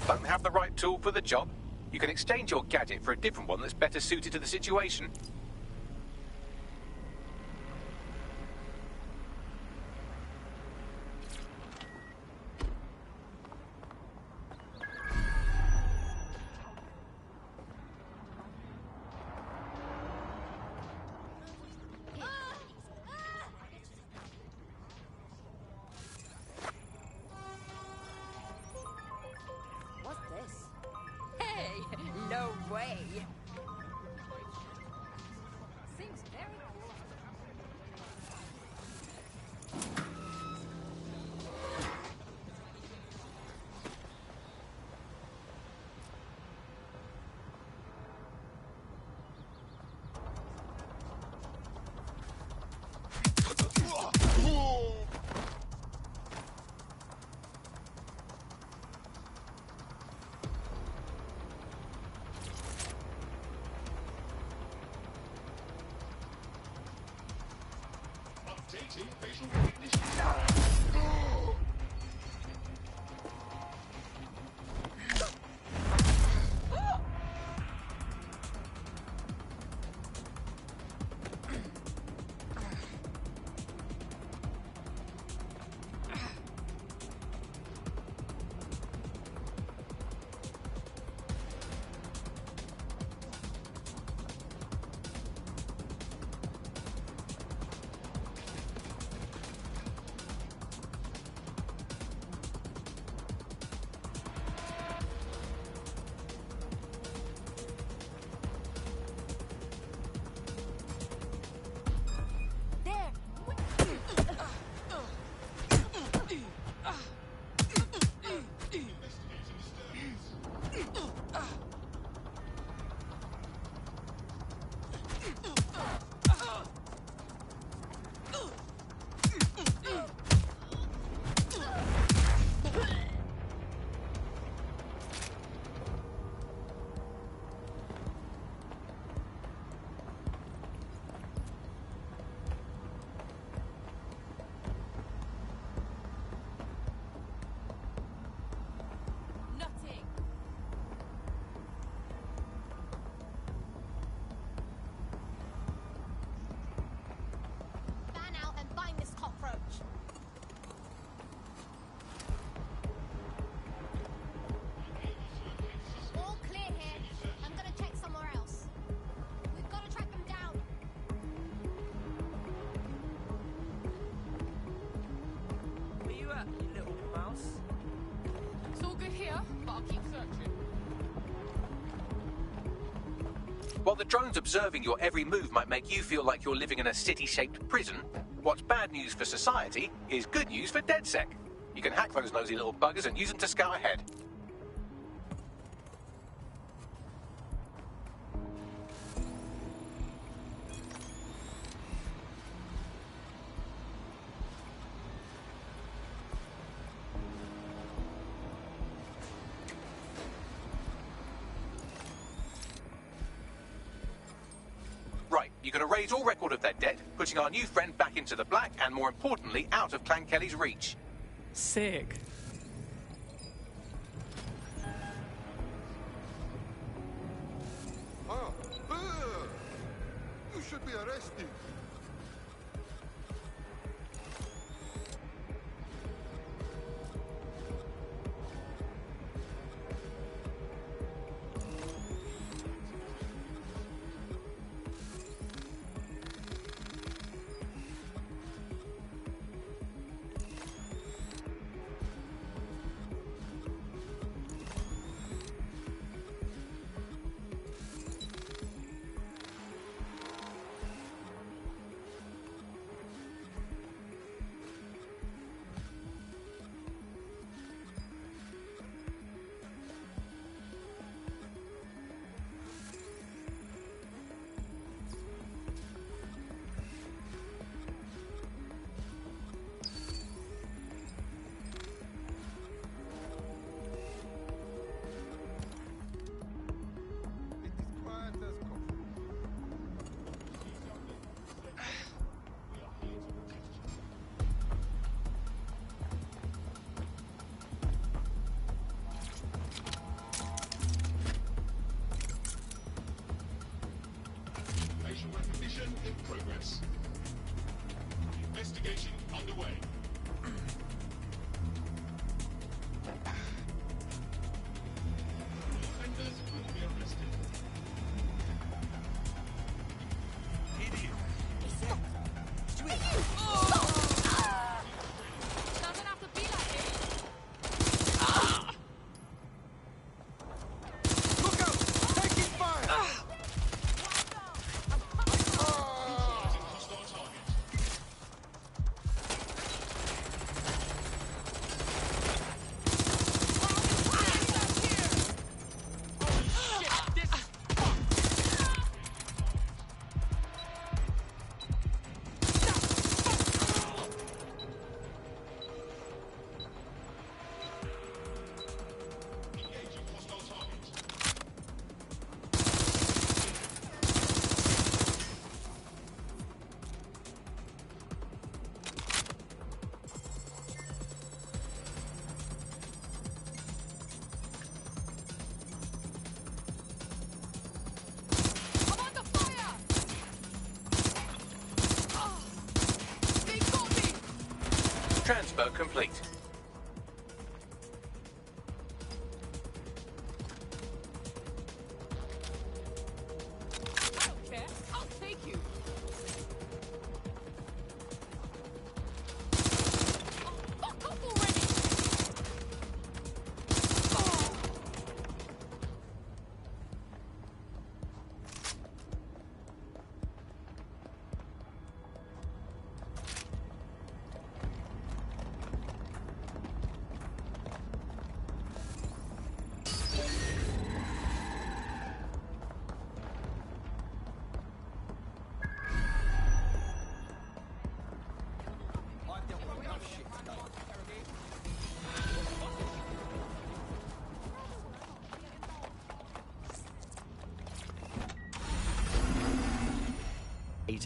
Don't have the right tool for the job? You can exchange your gadget for a different one that's better suited to the situation. While the drones observing your every move might make you feel like you're living in a city-shaped prison, what's bad news for society is good news for DedSec. You can hack those nosy little buggers and use them to scout ahead. You can erase all record of their debt, putting our new friend back into the black and, more importantly, out of Clan Kelly's reach. Sick. You should be arrested. in progress. Investigation underway. Offenders will be arrested. Idiot. Doesn't have to be like this. Look out! Taking fire! Transfer complete. I'll take you. Fuck off already!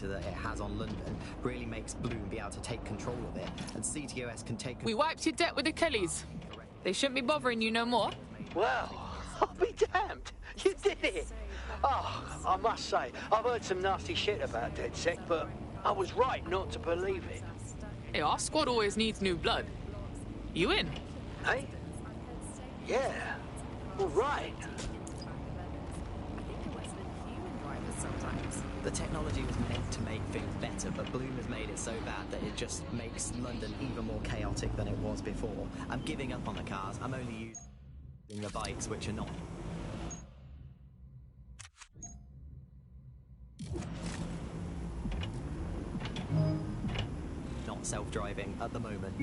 That it has on London really makes Bloom be able to take control of it, and CTOS can take. We wiped your debt with the Kellys. They shouldn't be bothering you no more. Well, I'll be damned. You did it. Oh, I must say, I've heard some nasty shit about DedSec, but I was right not to believe it. Hey, our squad always needs new blood. You in? Hey? Yeah. All right. The technology was meant to make things better, but Bloom has made it so bad that it just makes London even more chaotic than it was before. I'm giving up on the cars. I'm only using the bikes, which are not self-driving at the moment.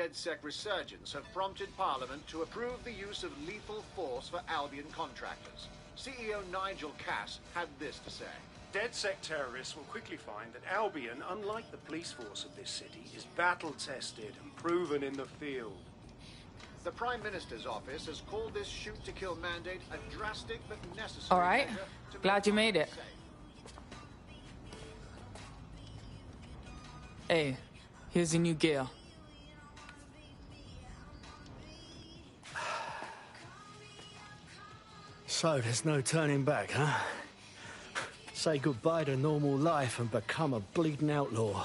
DedSec resurgence have prompted Parliament to approve the use of lethal force for Albion contractors. CEO Nigel Cass had this to say. DedSec terrorists will quickly find that Albion, unlike the police force of this city, is battle-tested and proven in the field. The Prime Minister's office has called this shoot-to-kill mandate a drastic but necessary All right. measure to Glad you made it. Hey, here's your new gear. So there's no turning back, huh? Say goodbye to normal life and become a bleeding outlaw.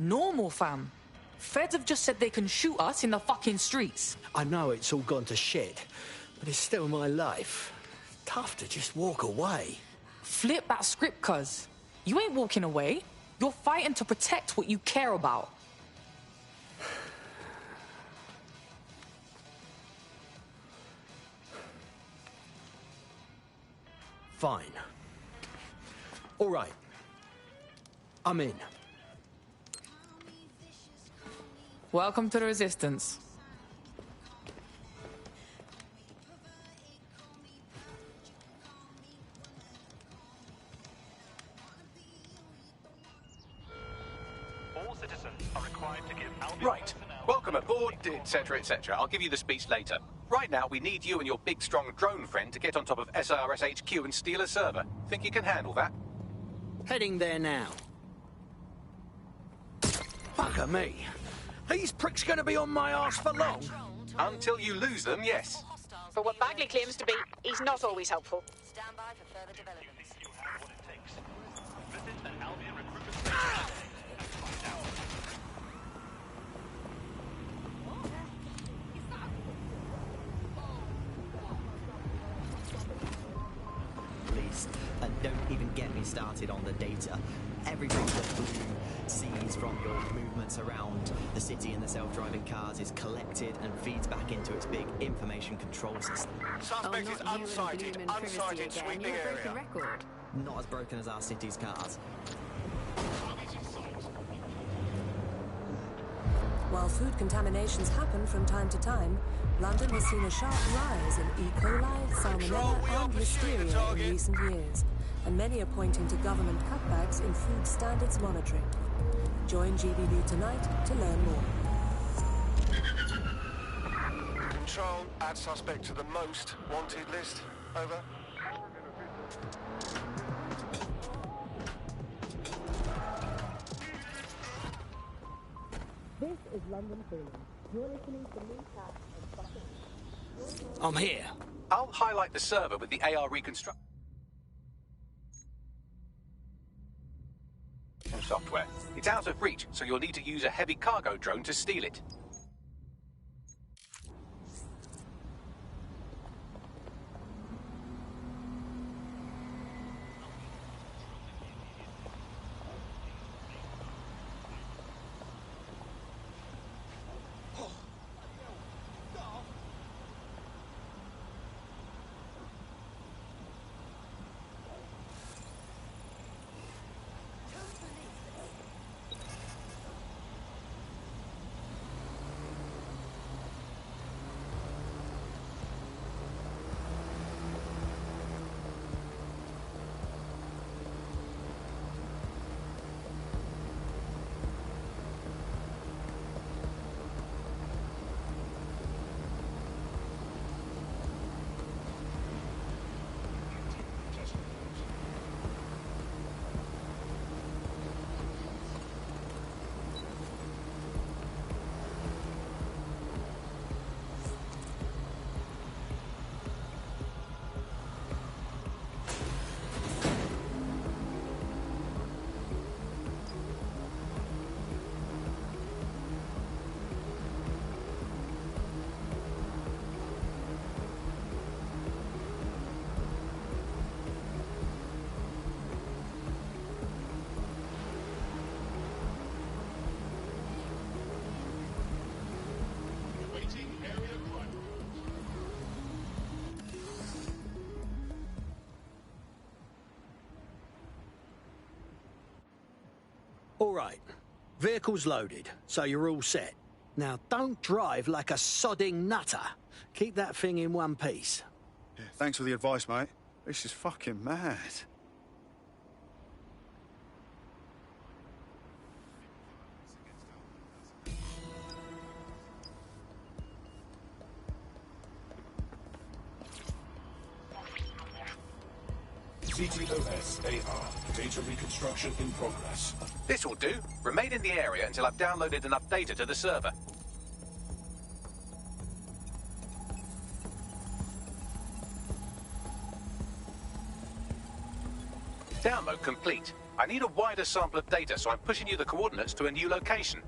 Normal, fam. Feds have just said they can shoot us in the fucking streets. I know it's all gone to shit, but it's still my life. Tough to just walk away. Flip that script, cuz. You ain't walking away. You're fighting to protect what you care about. Fine. All right. I'm in. Welcome to the Resistance. All citizens are required to give Albion. Right. Welcome aboard, etc., etc. I'll give you the speech later. Right now, we need you and your big, strong drone friend to get on top of SRS HQ and steal a server. Think you can handle that? Heading there now. Bugger me. These pricks gonna be on my arse for long? Until you lose them, yes. For what Bagley claims to be, he's not always helpful. Stand by for further developments. You have what it takes. Visit an Albion recruitment Ah! Least, and don't even get me started on the data. Everything that Bloom sees from your movements around the city and the self-driving cars is collected and feeds back into its big information control system. Suspect is unsighted. Unsighted sweeping area. Record. Not as broken as our city's cars. While food contaminations happen from time to time, London has seen a sharp rise in E. coli, salmonella and listeria in recent years, and many are pointing to government cutbacks in food standards monitoring. Join GBB tonight to learn more. Control, add suspect to the most wanted list. Over. This is London Calling. You're listening to Newcast. I'm here. I'll highlight the server with the AR reconstruction software. It's out of reach, so you'll need to use a heavy cargo drone to steal it. All right. Vehicle's loaded, so you're all set. Now, don't drive like a sodding nutter. Keep that thing in one piece. Yeah, thanks for the advice, mate. This is fucking mad. CTOS-AR. Data reconstruction in progress. This will do. Remain in the area until I've downloaded enough data to the server. Download complete. I need a wider sample of data, so I'm pushing you the coordinates to a new location.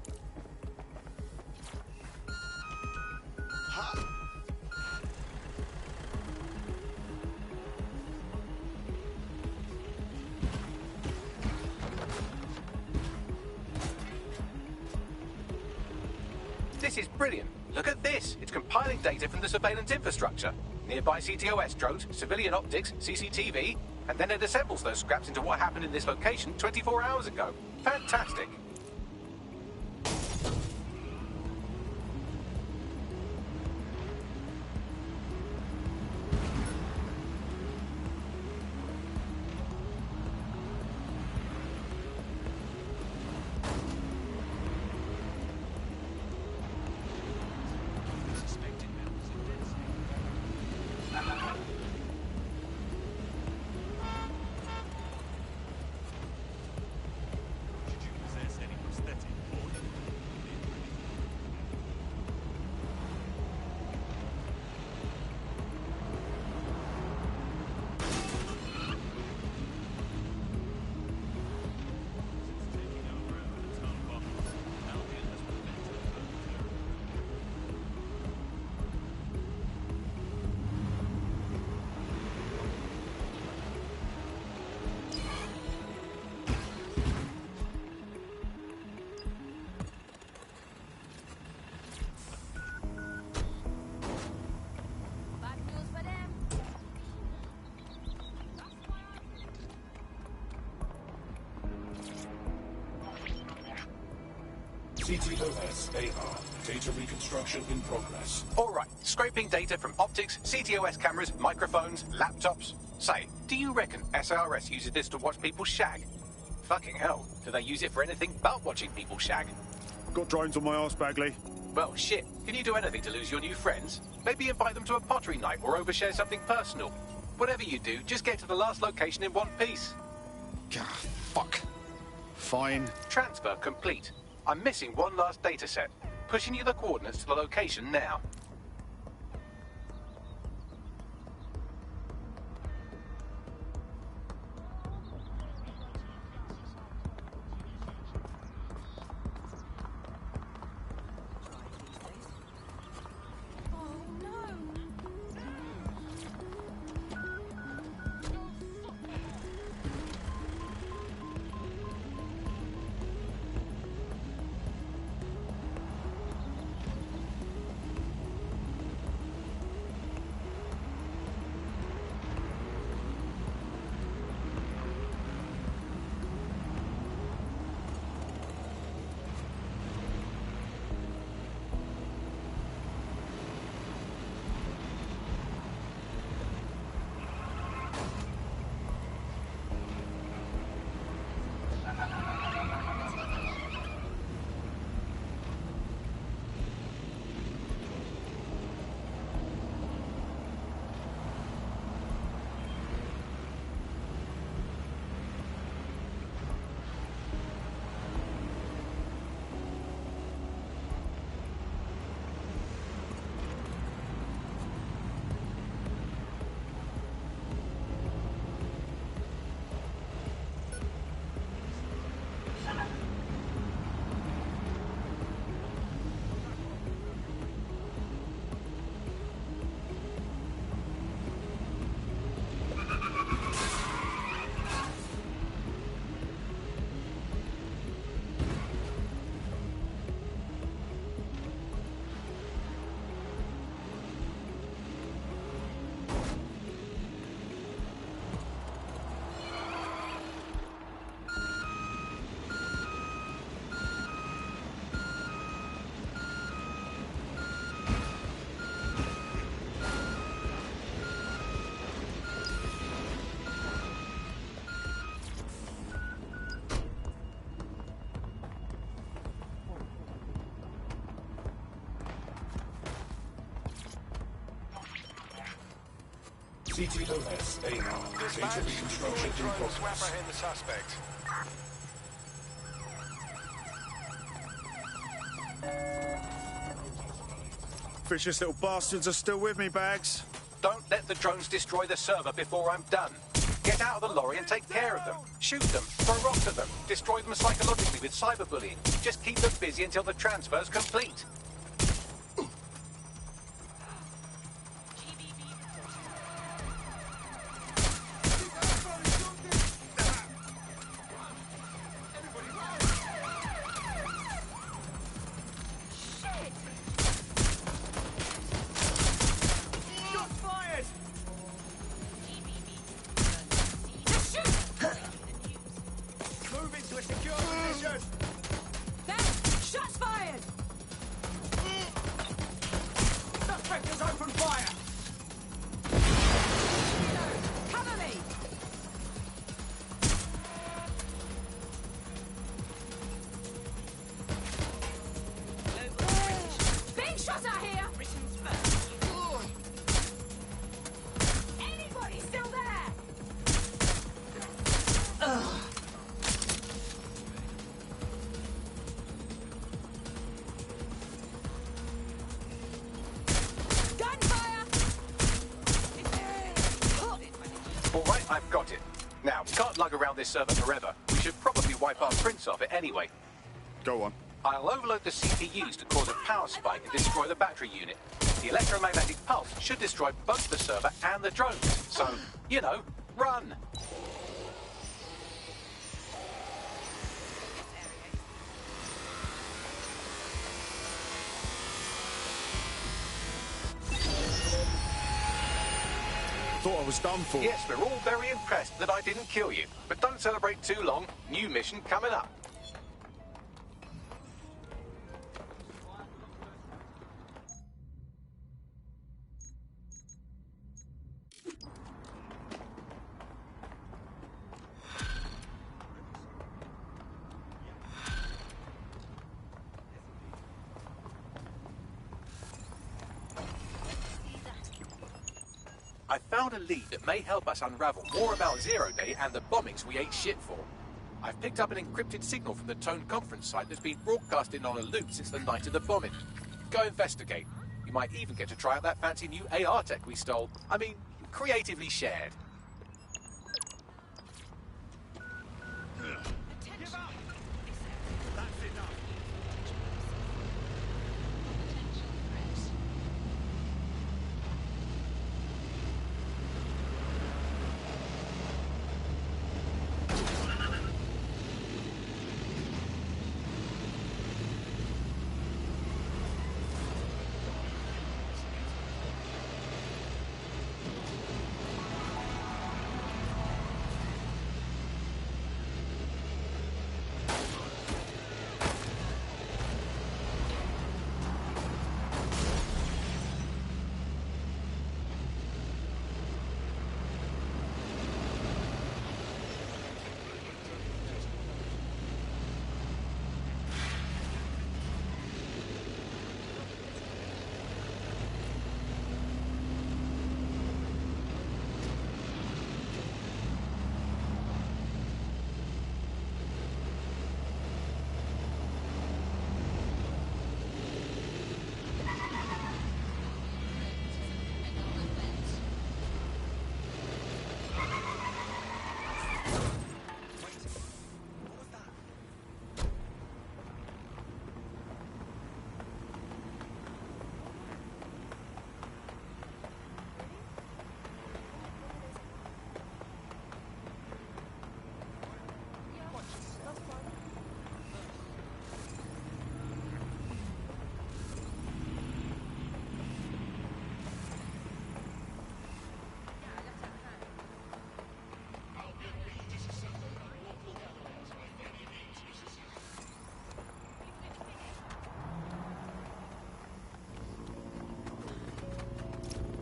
This is brilliant. Look at this. It's compiling data from the surveillance infrastructure. Nearby CTOS drones, civilian optics, CCTV, and then it assembles those scraps into what happened in this location 24 hours ago. Fantastic. CTOS AR. Data reconstruction in progress. All right, scraping data from optics, CTOS cameras, microphones, laptops. Say, do you reckon SRS uses this to watch people shag? Fucking hell, do they use it for anything but watching people shag? Got drones on my arse, Bagley. Well, shit, can you do anything to lose your new friends? Maybe invite them to a pottery night or overshare something personal. Whatever you do, just get to the last location in one piece. Gah, fuck. Fine. Transfer complete. I'm missing one last data set. Pushing you the coordinates to the location now. CTOS AR. Data reconstruction in progress. Apprehend the suspect. Vicious little bastards are still with me, Bags. Don't let the drones destroy the server before I'm done. Get out of the lorry and take care of them. Shoot them, throw rocks at them, destroy them psychologically with cyberbullying. Just keep them busy until the transfer's complete. I've got it. Now, we can't lug around this server forever. We should probably wipe our prints off it anyway. Go on. I'll overload the CPUs to cause a power spike and destroy the battery unit. The electromagnetic pulse should destroy both the server and the drones. So, you know, run! Thought I was done for. Yes, we're all very impressed that I didn't kill you. But don't celebrate too long. New mission coming up. I found a lead that may help us unravel more about Zero Day and the bombings we ate shit for. I've picked up an encrypted signal from the Tone conference site that's been broadcasting on a loop since the night of the bombing. Go investigate. You might even get to try out that fancy new AR tech we stole. I mean, creatively shared.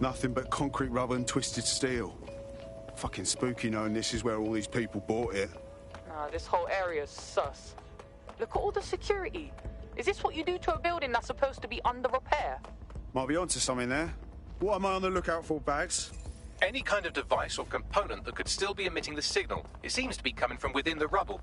Nothing but concrete rubber and twisted steel. Fucking spooky knowing this is where all these people bought it. Nah, this whole area's sus. Look at all the security. Is this what you do to a building that's supposed to be under repair? Might be onto something there. What am I on the lookout for, Bags? Any kind of device or component that could still be emitting the signal. It seems to be coming from within the rubble.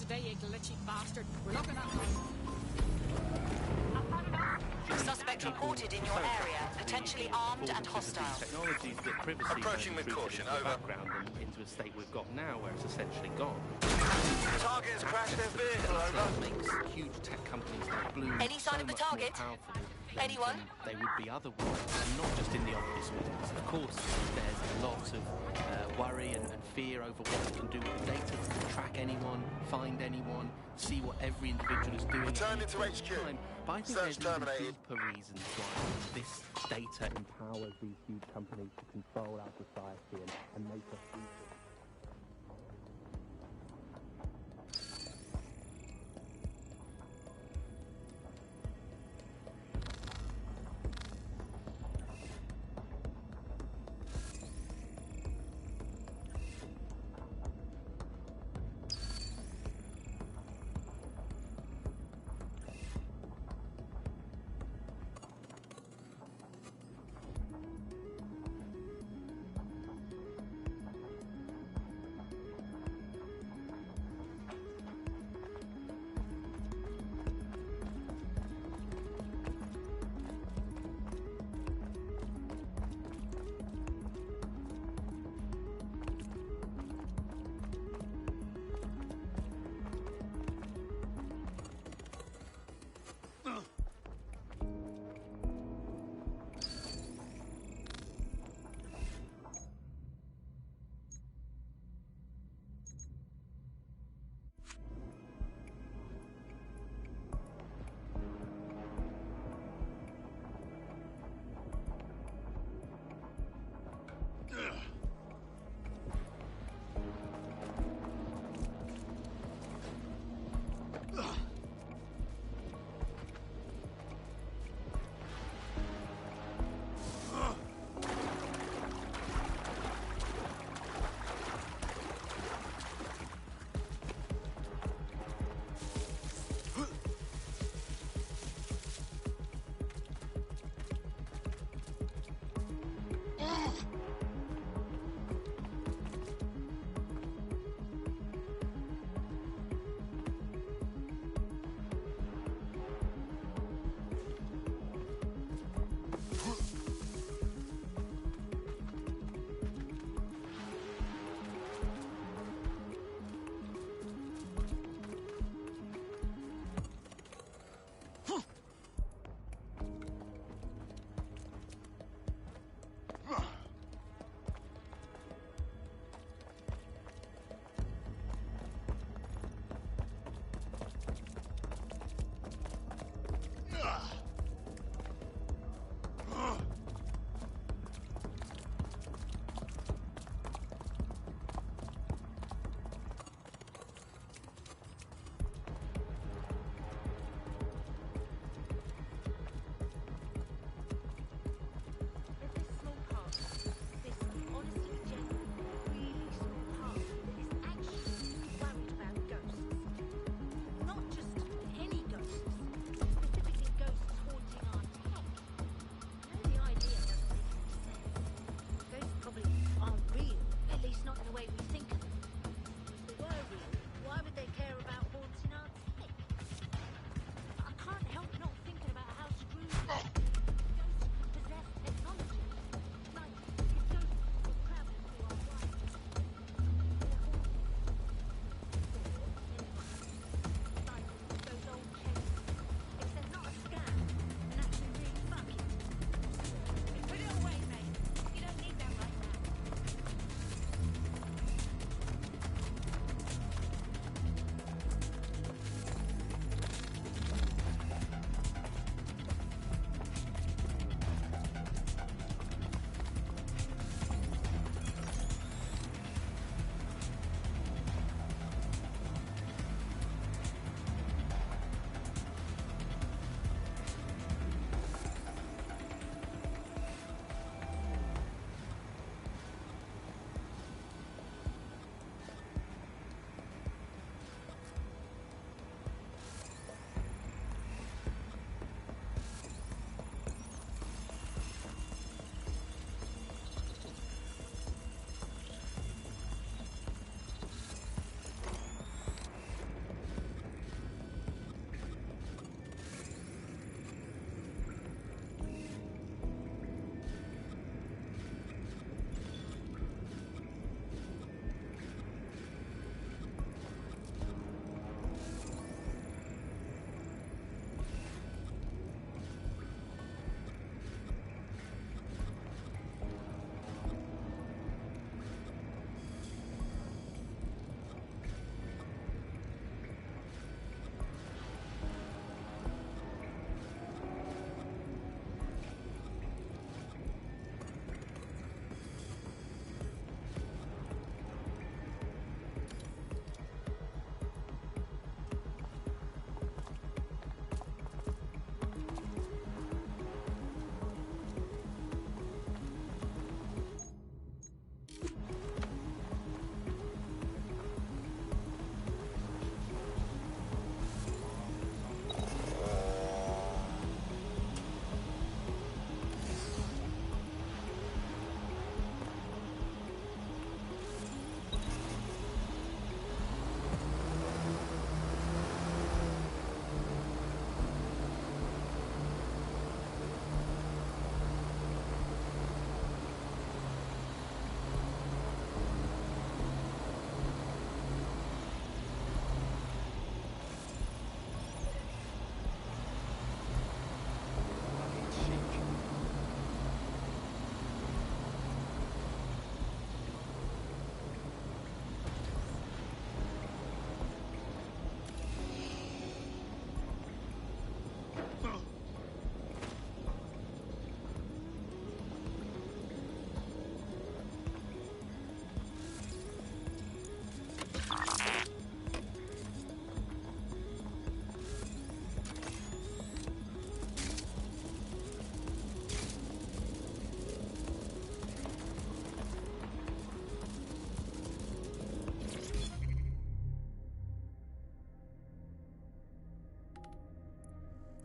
today, you glitchy bastard. We're looking at... Suspect reported in your area, potentially armed and hostile. Technologies that privacy approaching with caution, over. Background and into a state we've got now where it's essentially gone. Target has crashed their vehicle, over. Makes huge tech companies like Bloom Any sign of the target? Anyone? They would be otherwise, and not just in the obvious ways. Of course, there's a lot of worry and fear over what we can do with the data, to track anyone, find anyone, see what every individual is doing. Return into HQ. But I think Search there's even terminated. deeper reasons why this data empowers these huge companies to control our society and make us equal.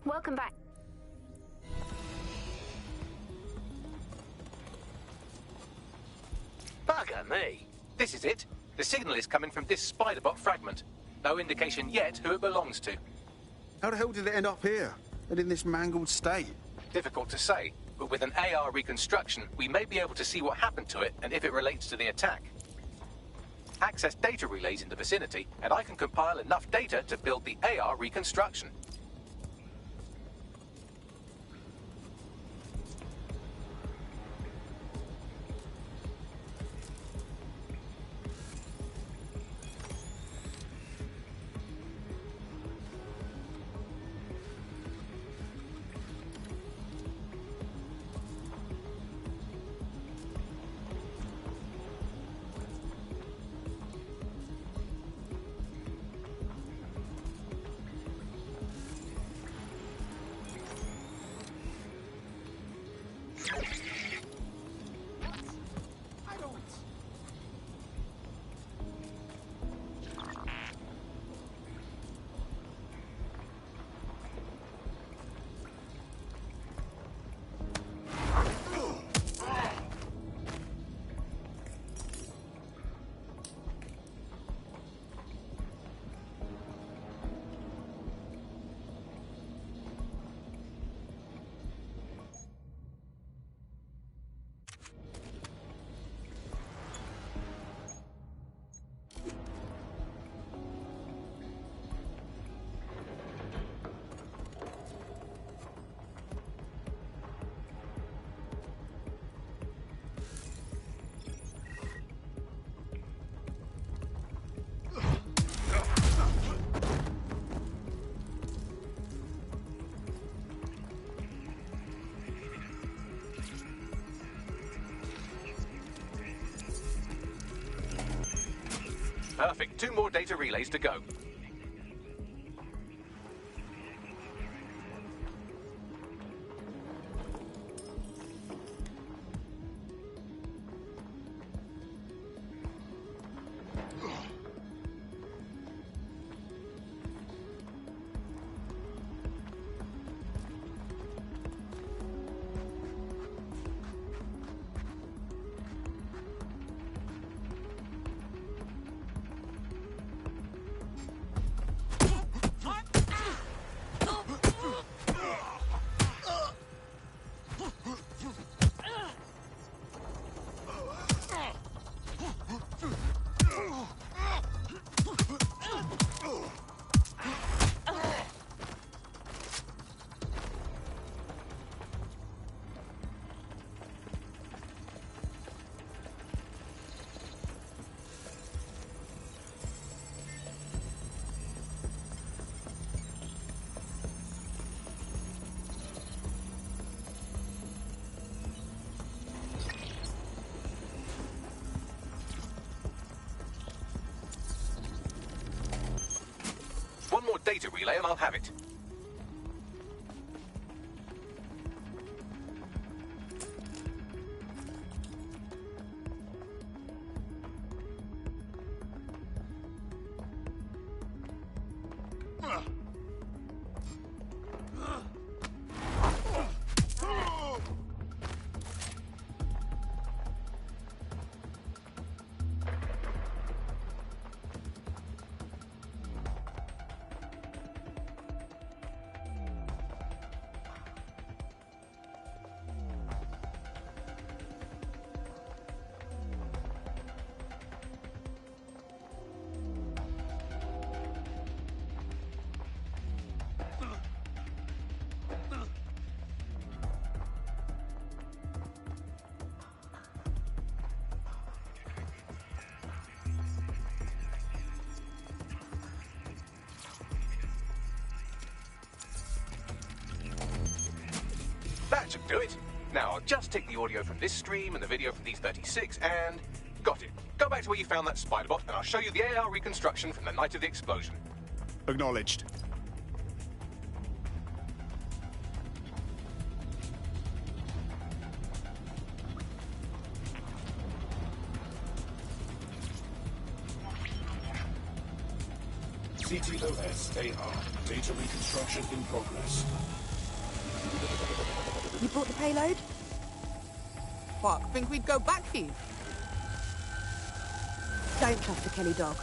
Welcome back. Bugger me. This is it. The signal is coming from this Spiderbot fragment. No indication yet who it belongs to. How the hell did it end up here? And in this mangled state? Difficult to say, but with an AR reconstruction, we may be able to see what happened to it and if it relates to the attack. Access data relays in the vicinity, and I can compile enough data to build the AR reconstruction. Perfect. 2 more data relays to go. One more data relay and I'll have it. That should do it. Now, I'll just take the audio from this stream and the video from these 36 and... Got it. Go back to where you found that Spiderbot and I'll show you the AR reconstruction from the night of the explosion. Acknowledged. CTOS-AR. Data reconstruction in progress. You brought the payload? Fuck, think we'd go back here? Don't trust the Kelly dog.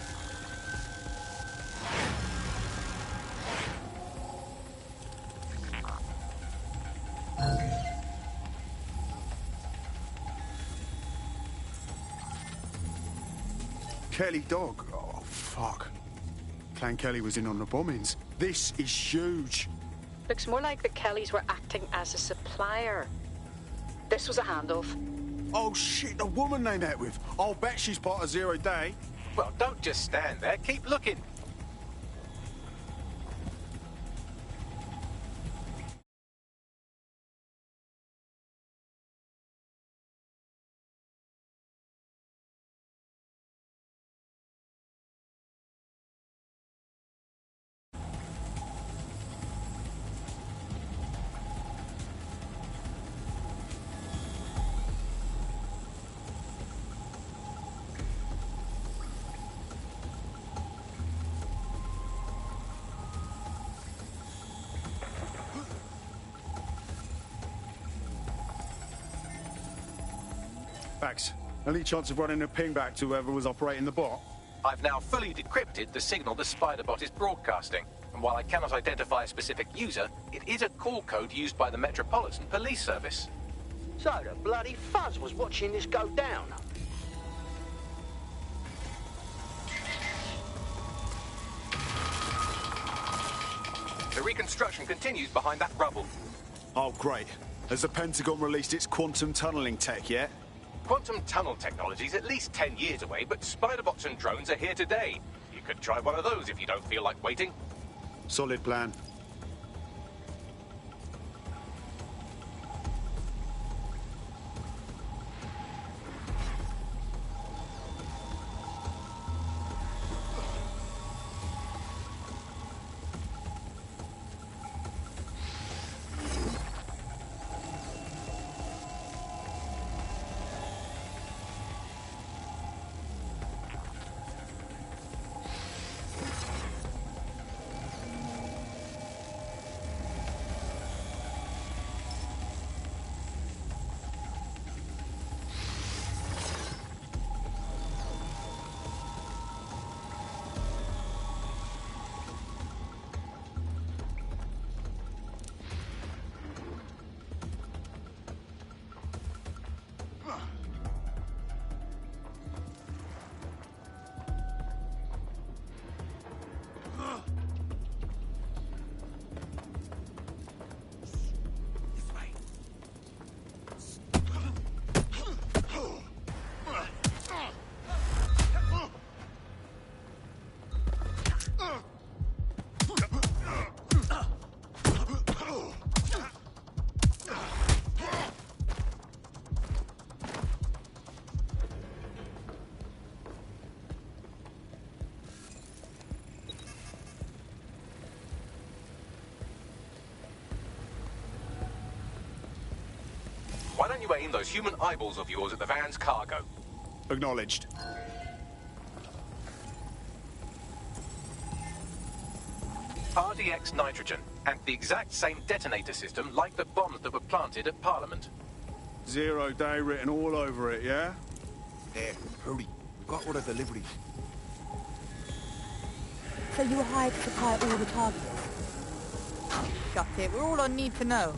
Kelly dog? Oh, fuck. Clan Kelly was in on the bombings. This is huge. Looks more like the Kellys were acting as a supplier. This was a handoff. Oh, shit, the woman they met with. I'll bet she's part of Zero Day. Well, don't just stand there. Keep looking. Bax, any chance of running a ping back to whoever was operating the bot? I've now fully decrypted the signal the Spider-Bot is broadcasting. And while I cannot identify a specific user, it is a call code used by the Metropolitan Police Service. So the bloody fuzz was watching this go down. The reconstruction continues behind that rubble. Oh, great. Has the Pentagon released its quantum tunneling tech yet? Quantum tunnel technology is at least 10 years away, but Spider-Bots and drones are here today. You could try one of those if you don't feel like waiting. Solid plan. Why don't you aim those human eyeballs of yours at the van's cargo? Acknowledged. RDX nitrogen, and the exact same detonator system like the bombs that were planted at Parliament. Zero Day written all over it, yeah? There, hurry. We've got all the deliveries. So you were hired to supply all the targets? Shut it, we're all I need to know.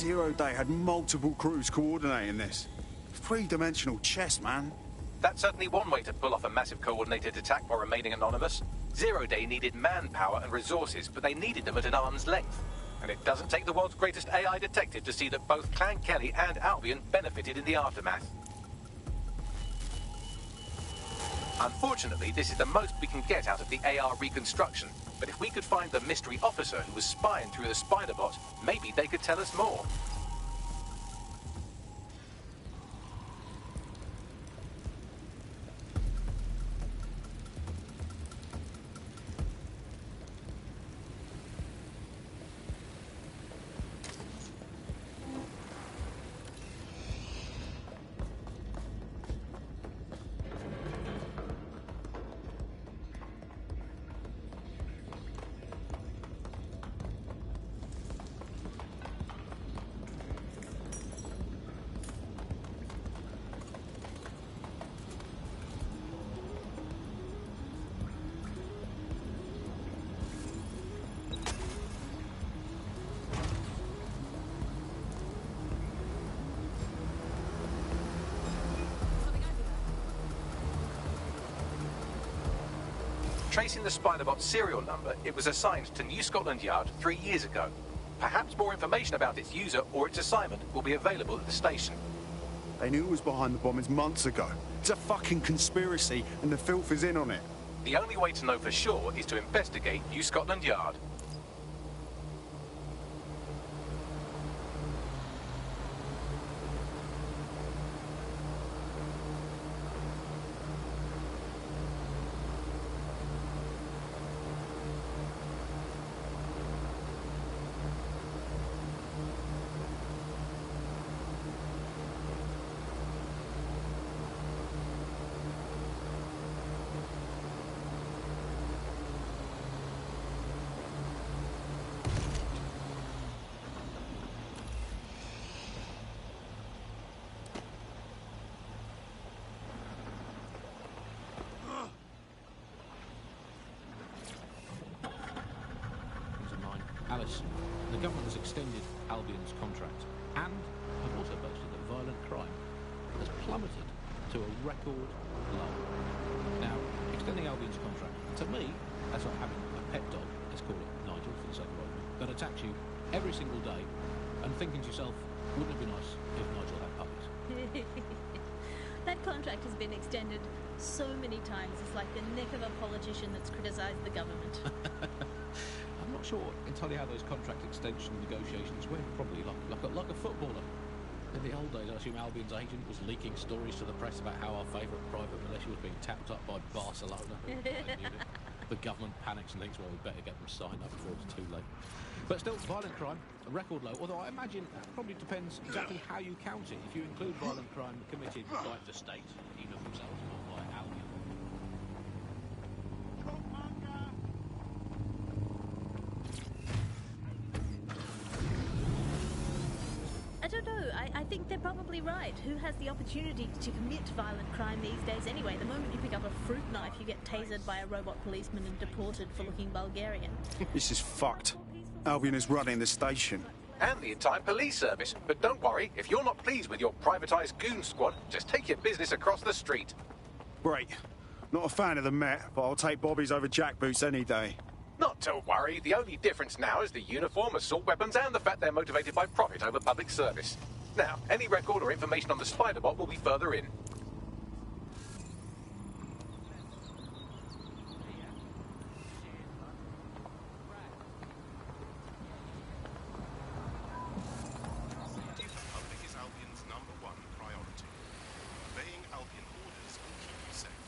Zero Day had multiple crews coordinating this. Three-dimensional chess, man. That's certainly one way to pull off a massive coordinated attack while remaining anonymous. Zero Day needed manpower and resources, but they needed them at an arm's length. And it doesn't take the world's greatest AI detective to see that both Clan Kelly and Albion benefited in the aftermath. Unfortunately, this is the most we can get out of the AR reconstruction. But if we could find the mystery officer who was spying through the Spider-Bot, maybe they could tell us more. Tracing the Spider-Bot serial number, it was assigned to New Scotland Yard 3 years ago. Perhaps more information about its user or its assignment will be available at the station. They knew it was behind the bombings months ago. It's a fucking conspiracy, and the filth is in on it. The only way to know for sure is to investigate New Scotland Yard. Alice, the government has extended Albion's contract and have also boasted that violent crime has plummeted to a record low. Now, extending Albion's contract, to me, that's like having a pet dog, let's call it Nigel for the sake of argument, that attacks you every single day and thinking to yourself, wouldn't it be nice if Nigel had puppies? That contract has been extended so many times, it's like the neck of a politician that's criticised the government. I'm not sure entirely how those contract extension negotiations went. Probably like a footballer. In the old days, I assume Albion's agent was leaking stories to the press about how our favourite private militia was being tapped up by Barcelona. The government panics and thinks, well, we'd better get them signed up before it's too late. But still, violent crime, a record low. Although I imagine that probably depends exactly how you count it. If you include violent crime committed by the state, either themselves or by Albion. I don't know. I think they're probably right. Who has the opportunity to commit violent crime these days anyway? The moment you pick up a fruit knife, you get tasered by a robot policeman and deported for looking Bulgarian. This is fucked. Albion is running the station. And the entire police service. But don't worry, if you're not pleased with your privatised goon squad, just take your business across the street. Great. Not a fan of the Met, but I'll take Bobby's over jackboots any day. Not to worry, the only difference now is the uniform, assault weapons, and the fact they're motivated by profit over public service. Now, any record or information on the Spider-Bot will be further in. Public is Albion's #1 priority. Obeying Albion orders will keep you safe.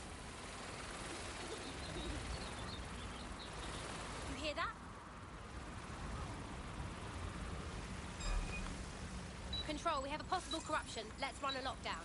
You hear that? Control, we have a possible corruption. Let's run a lockdown.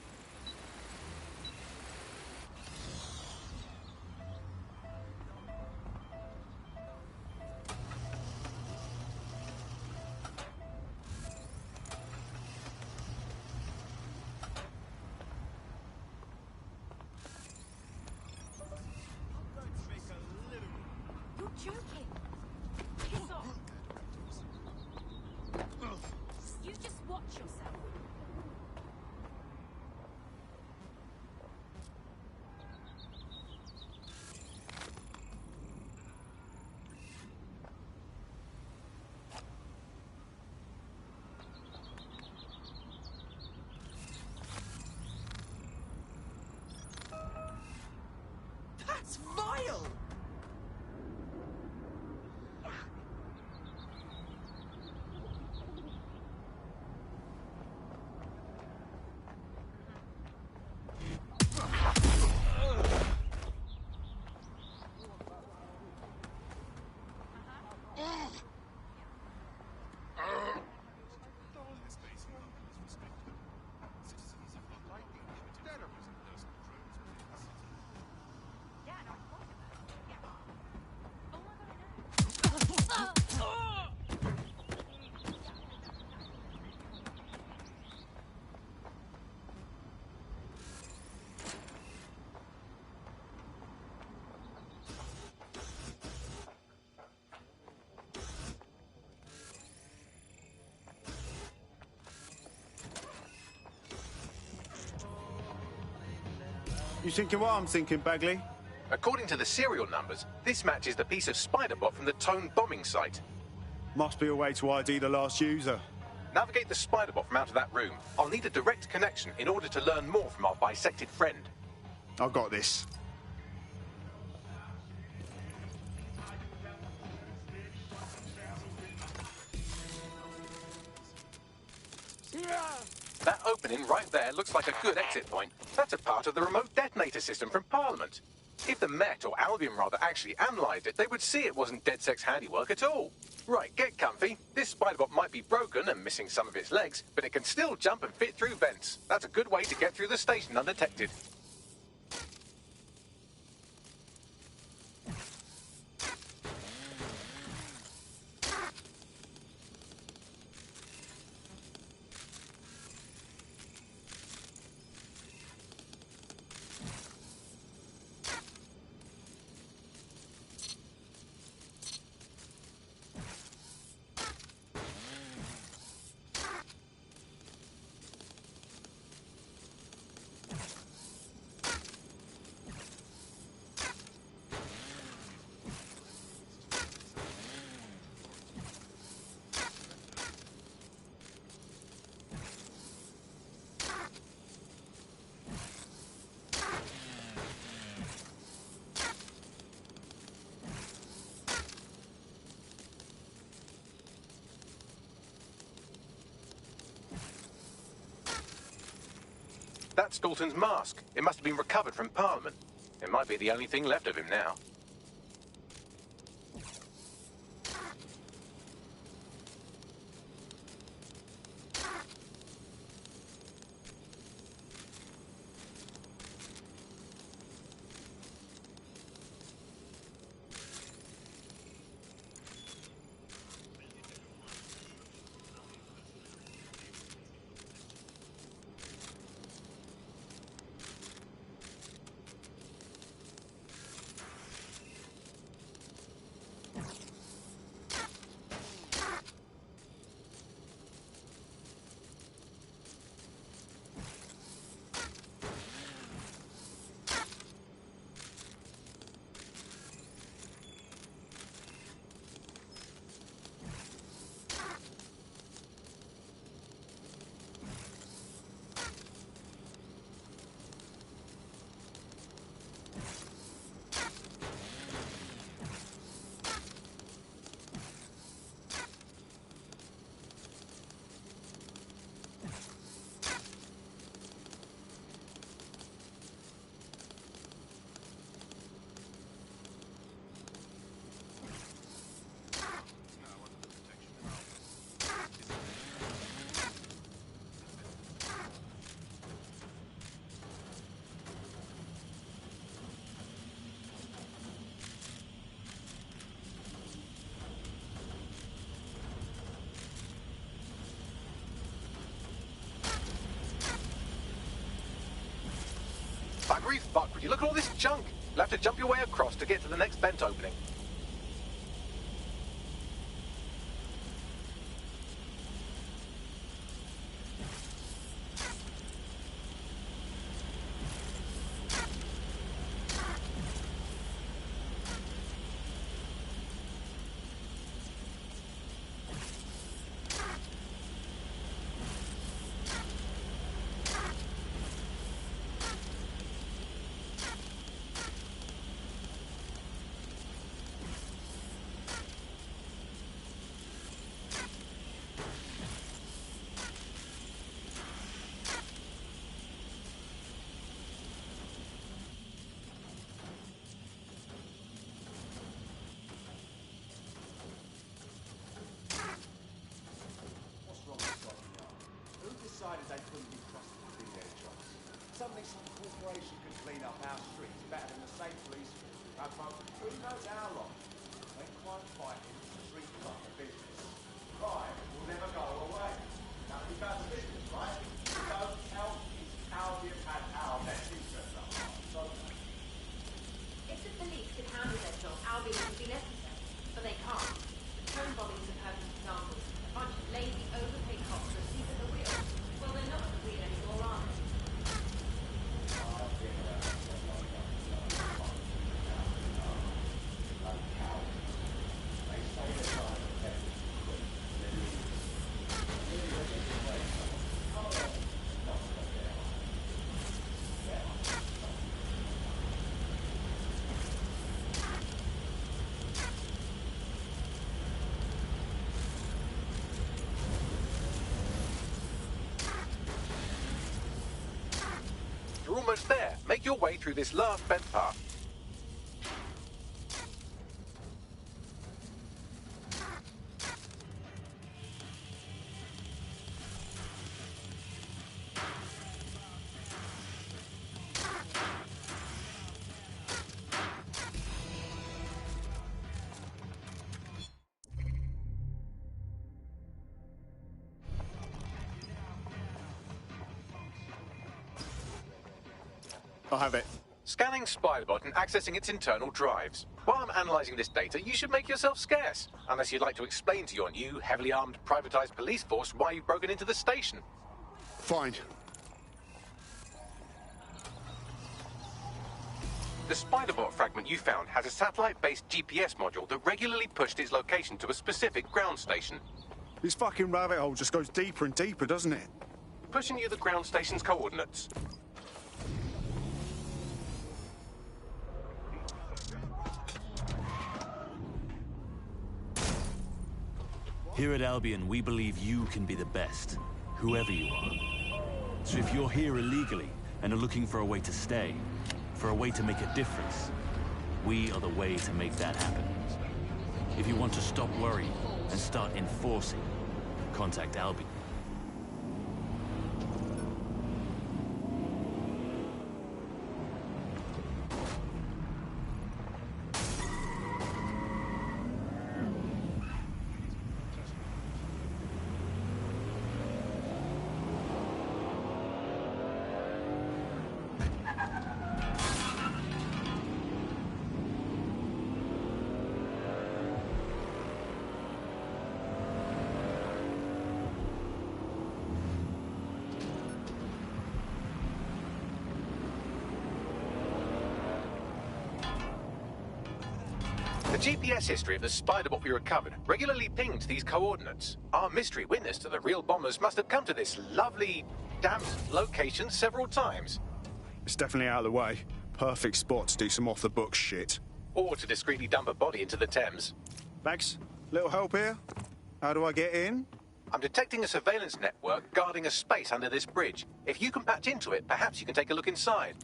You're joking. Piss off. You just watch yourself. That's vile! You thinking what I'm thinking, Bagley? According to the serial numbers, this matches the piece of Spiderbot from the Tone bombing site. Must be a way to ID the last user. Navigate the Spiderbot from out of that room. I'll need a direct connection in order to learn more from our bisected friend. I've got this. That opening right there looks like a good exit point. That's a part of the remote detonator system from Parliament. If the Met, or Albion rather, actually analysed it, they would see it wasn't DedSec's handiwork at all. Right, get comfy. This Spiderbot might be broken and missing some of its legs, but it can still jump and fit through vents. That's a good way to get through the station undetected. That's Dalton's mask. It must have been recovered from Parliament. It might be the only thing left of him now. Buggery fuck, would you look at all this junk? You'll have to jump your way across to get to the next vent opening. only some corporation can clean up our streets better than the same police force we've had for who knows how long. When crime fighting street like a business, crime will never go away. Now, we found the business, right? We don't help Albion had our best interest at heart. So, if the police could handle their job, Albion would be necessary. But they can't. The train bombings are perfect examples. A bunch of lazy, overpaid cops are asleep at the wheel. Well, they're not at the wheel anymore, are they? You're almost there. Make your way through this last bent path. I have it. Scanning Spiderbot and accessing its internal drives. While I'm analysing this data, you should make yourself scarce. Unless you'd like to explain to your new, heavily armed, privatised police force why you've broken into the station. Fine. The Spiderbot fragment you found has a satellite-based GPS module that regularly pushed its location to a specific ground station. This fucking rabbit hole just goes deeper and deeper, doesn't it? Pushing you the ground station's coordinates. Here at Albion, we believe you can be the best, whoever you are. So if you're here illegally and are looking for a way to stay, for a way to make a difference, we are the way to make that happen. If you want to stop worrying and start enforcing, contact Albion. The GPS history of the Spiderbot we recovered regularly pinged these coordinates. Our mystery witness to the real bombers must have come to this lovely, damp location several times. It's definitely out of the way. Perfect spot to do some off-the-books shit. Or to discreetly dump a body into the Thames. Max, little help here? How do I get in? I'm detecting a surveillance network guarding a space under this bridge. If you can patch into it, perhaps you can take a look inside.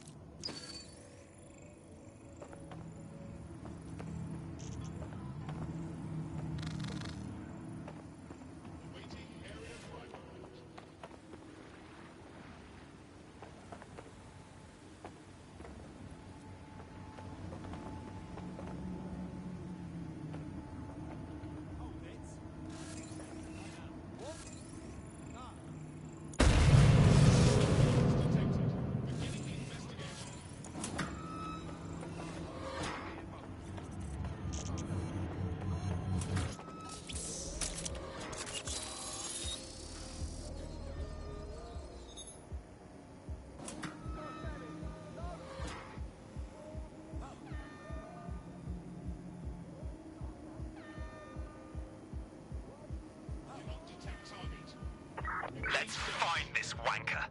Let's find this wanker.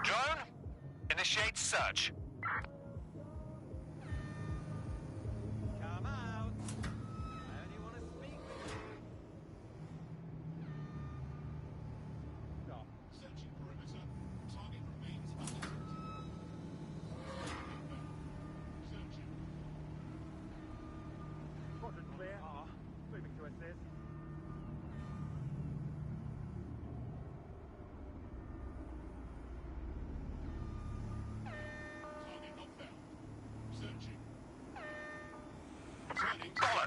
Drone, initiate search. Come out. I only want to speak with you. Stop. Searching perimeter. Target remains undetected. Searching. Quadrant clear. Moving to assist.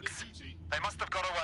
works. They must have got away.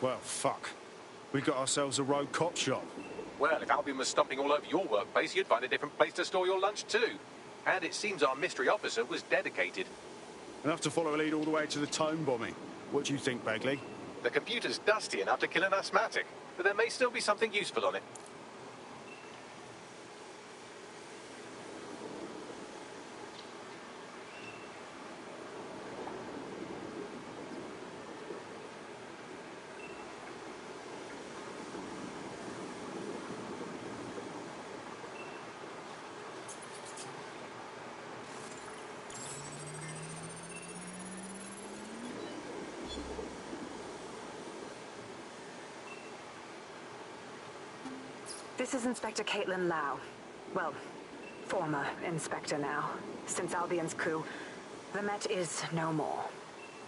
Well, fuck. We got ourselves a rogue cop shop. Well, if Albion was stomping all over your workplace, you'd find a different place to store your lunch too. And it seems our mystery officer was dedicated. Enough to follow a lead all the way to the Tone bombing. What do you think, Bagley? The computer's dusty enough to kill an asthmatic, but there may still be something useful on it. This is Inspector Caitlin Lau. Well, former inspector now. Since Albion's coup, the Met is no more.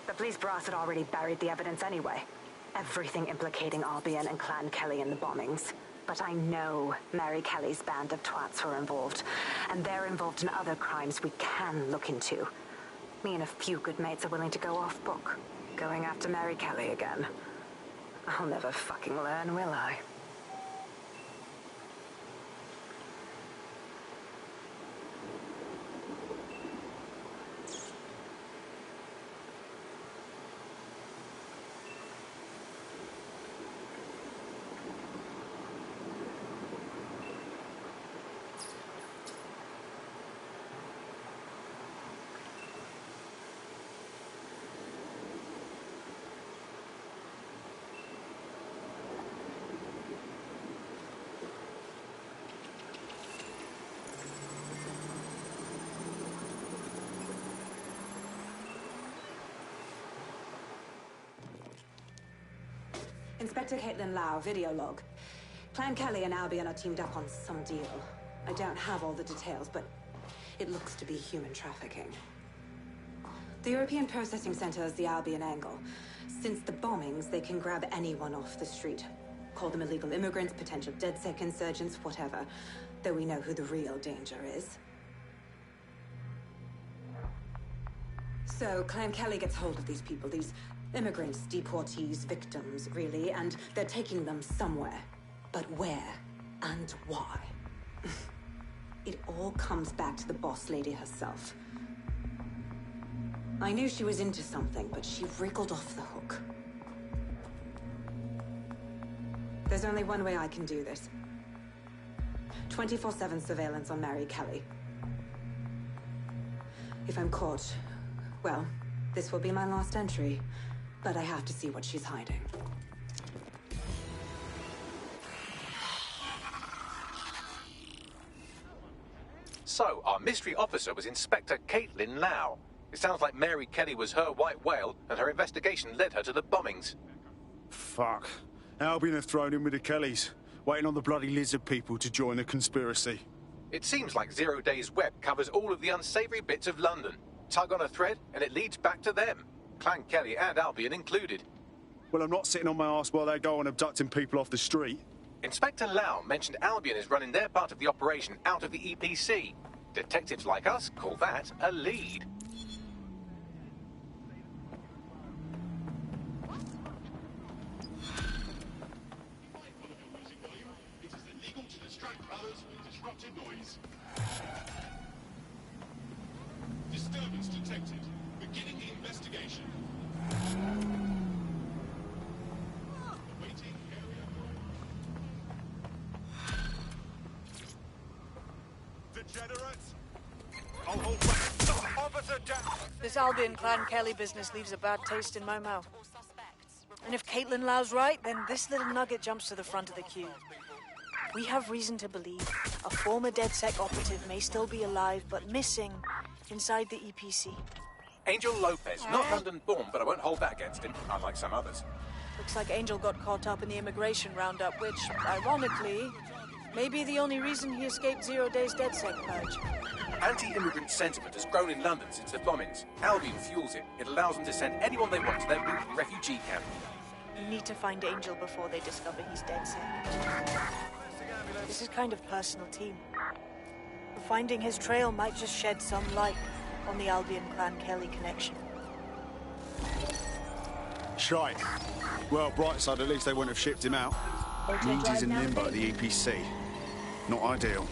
The police brass had already buried the evidence anyway. Everything implicating Albion and Clan Kelly in the bombings. But I know Mary Kelly's band of twats were involved, and they're involved in other crimes we can look into. Me and a few good mates are willing to go off book, going after Mary Kelly again. I'll never fucking learn, will I? Inspector Caitlin Lau, video log. Clan Kelly and Albion are teamed up on some deal. I don't have all the details, but it looks to be human trafficking. The European Processing Center is the Albion angle. Since the bombings, they can grab anyone off the street. Call them illegal immigrants, potential DedSec insurgents, whatever. Though we know who the real danger is. So, Clan Kelly gets hold of these people, these immigrants, deportees, victims, really, and they're taking them somewhere. But where and why? It all comes back to the boss lady herself. I knew she was into something, but she wriggled off the hook. There's only one way I can do this. 24/7 surveillance on Mary Kelly. If I'm caught, well, this will be my last entry. But I have to see what she's hiding. So, our mystery officer was Inspector Caitlin Lau. It sounds like Mary Kelly was her white whale, and her investigation led her to the bombings. Fuck. Albion have thrown in with the Kellys, waiting on the bloody lizard people to join the conspiracy. It seems like 0 Days Web covers all of the unsavoury bits of London. Tug on a thread, and it leads back to them. Clan Kelly and Albion included. Well, I'm not sitting on my arse while they go on abducting people off the street. Inspector Lau mentioned Albion is running their part of the operation out of the EPC. Detectives like us call that a lead. It is illegal to distract others with disruptive noise. Disturbance detected. Beginning the investigation. Awaiting area. Degenerates! I'll hold back. Officer down! This Albion Clan Kelly business leaves a bad taste in my mouth. And if Caitlin Lau's right, then this little nugget jumps to the front of the queue. We have reason to believe a former DedSec operative may still be alive but missing inside the EPC. Angel Lopez, not London-born, but I won't hold that against him, unlike some others. Looks like Angel got caught up in the immigration roundup, which, ironically, may be the only reason he escaped 0 Days DedSec purge. Anti-immigrant sentiment has grown in London since the bombings. Albion fuels it. It allows them to send anyone they want to their brutal refugee camp. We need to find Angel before they discover he's DedSec. This is kind of personal team. Finding his trail might just shed some light on the Albion Clan Kelly connection. Shite. Well, bright side, at least they wouldn't have shipped him out. Means he's in limbo at the EPC. Not ideal.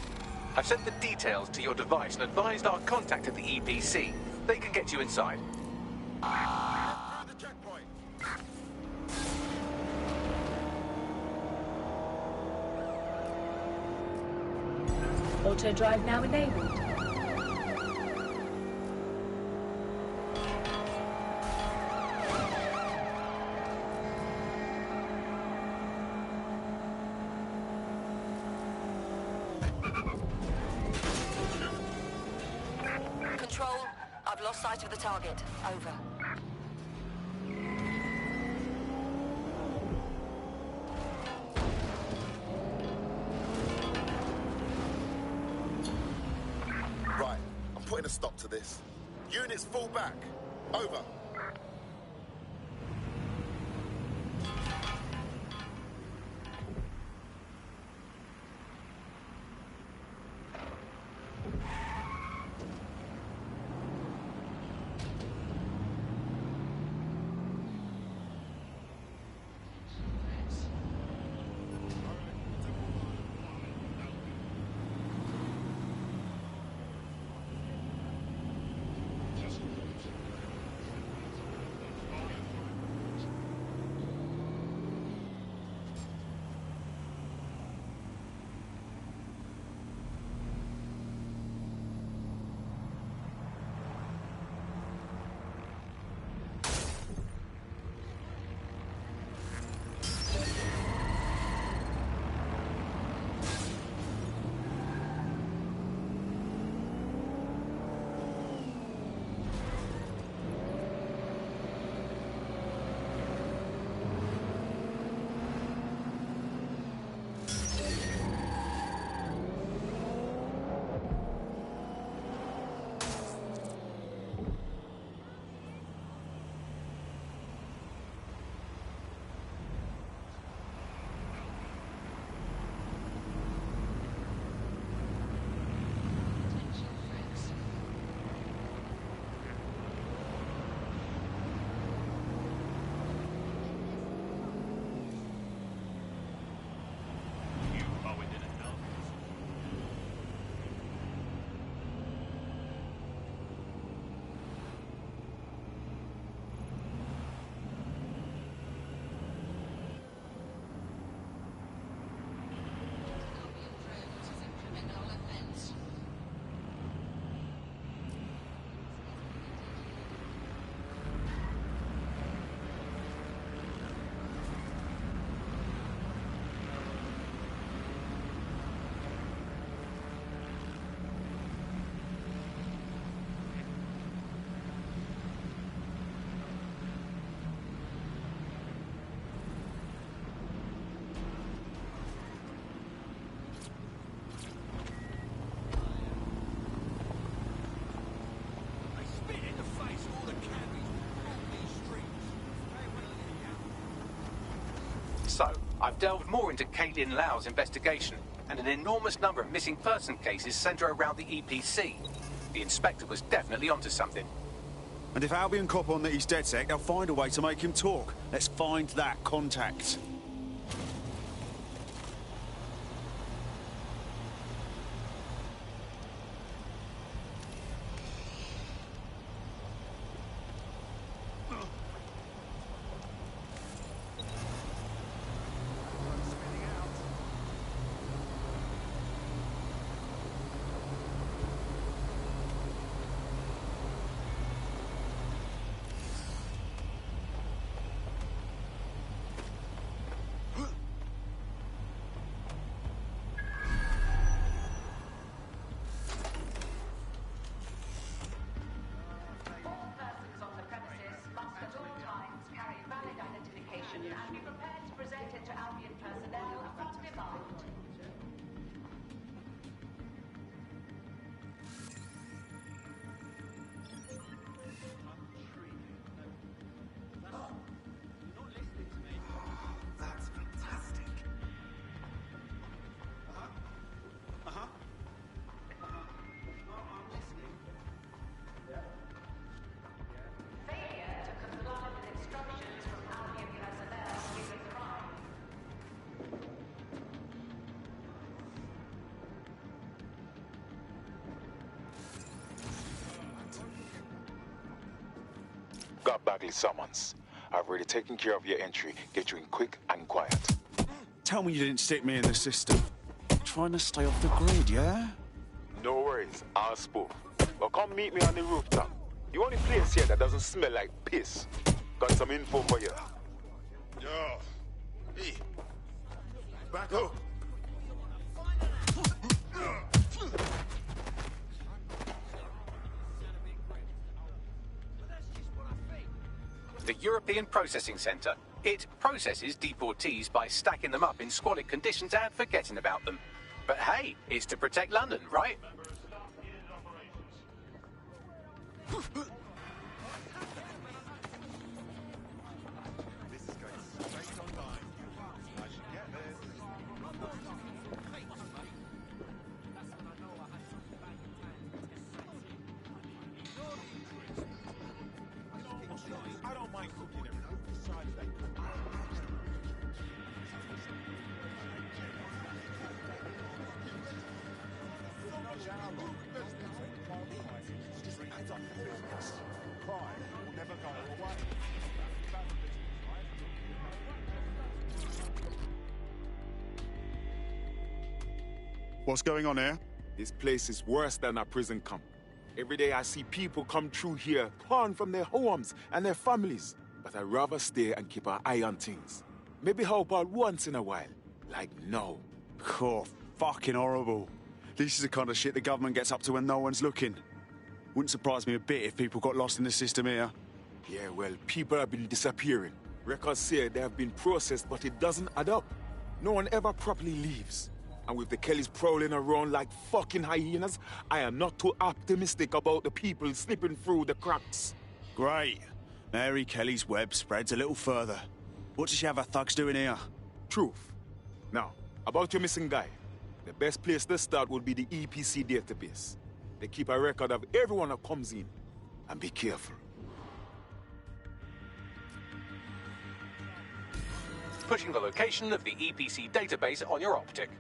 I've sent the details to your device and advised our contact at the EPC. They can get you inside. Auto drive now enabled. Control, I've lost sight of the target. Over. Right, I'm putting a stop to this. Units fall back. Over. So, I've delved more into Caitlin Lau's investigation, and an enormous number of missing person cases centre around the EPC. The inspector was definitely onto something. And if Albion cop on that he's DedSec, they'll find a way to make him talk. Let's find that contact. got Bagley summons. I've already taken care of your entry. Get you in quick and quiet. Tell me you didn't stick me in the system. Trying to stay off the grid, yeah? No worries, I'll spoof. Well, come meet me on the rooftop. The only place here that doesn't smell like piss. Got some info for you. Yo. Hey. Back up. The European Processing Centre. It processes deportees by stacking them up in squalid conditions and forgetting about them. But hey, it's to protect London, right? I don't mind cooking everything. Besides that. What's going on here? This place is worse than a prison camp. Every day I see people come through here, torn from their homes and their families. But I'd rather stay and keep an eye on things. Maybe help out once in a while. Like now. Oh, fucking horrible. This is the kind of shit the government gets up to when no one's looking. Wouldn't surprise me a bit if people got lost in the system here. Yeah, well, people have been disappearing. Records say they have been processed, but it doesn't add up. No one ever properly leaves. And with the Kellys prowling around like fucking hyenas, I am not too optimistic about the people slipping through the cracks. Great. Mary Kelly's web spreads a little further. What does she have her thugs doing here? Truth. Now, about your missing guy. The best place to start would be the EPC database. They keep a record of everyone that comes in. And be careful. Pushing the location of the EPC database on your optic.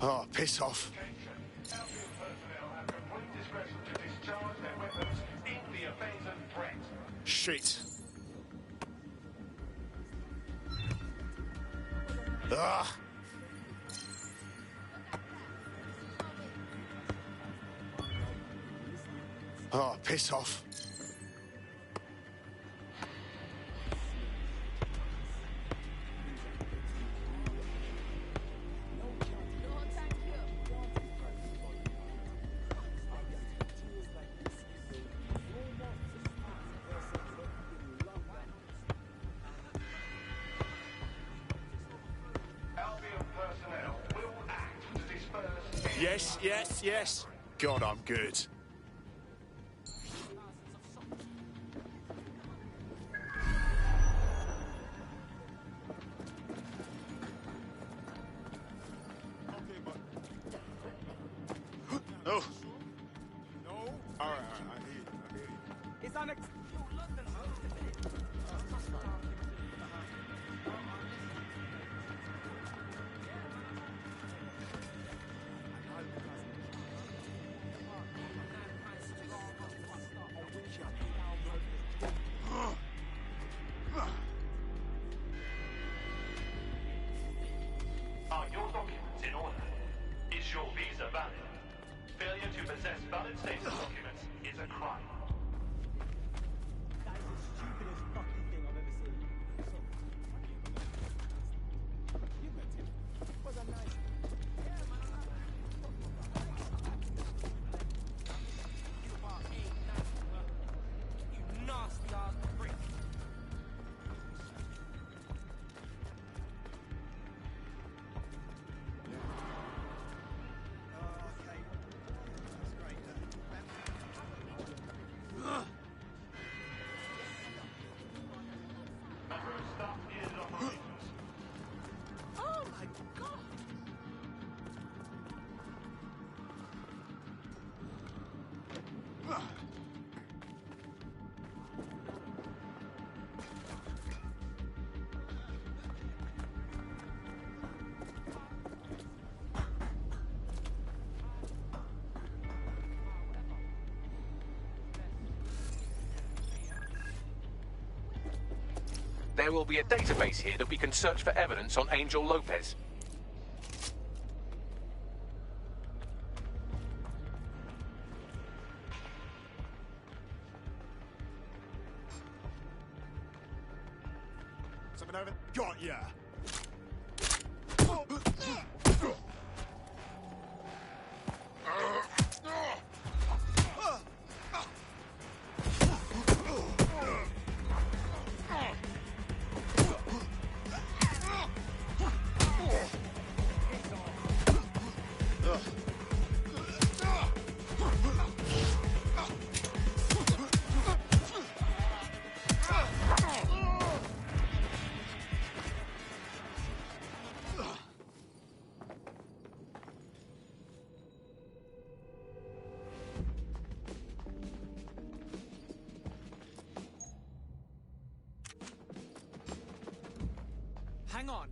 Oh, piss off. Shit. Ah. Oh, piss off. Yes, yes, yes. God, I'm good. Oh. No? All right, I hear you. It's on Are your documents in order? Is your visa valid? Failure to possess valid status documents is a crime. That is the stupidest fucking thing I've ever seen. You met him. Was a nice. Yeah, man. You are a nasty, you nasty ass prick. Oh my god! There will be a database here that we can search for evidence on Angel Lopez. Something over. Got ya. Hang on.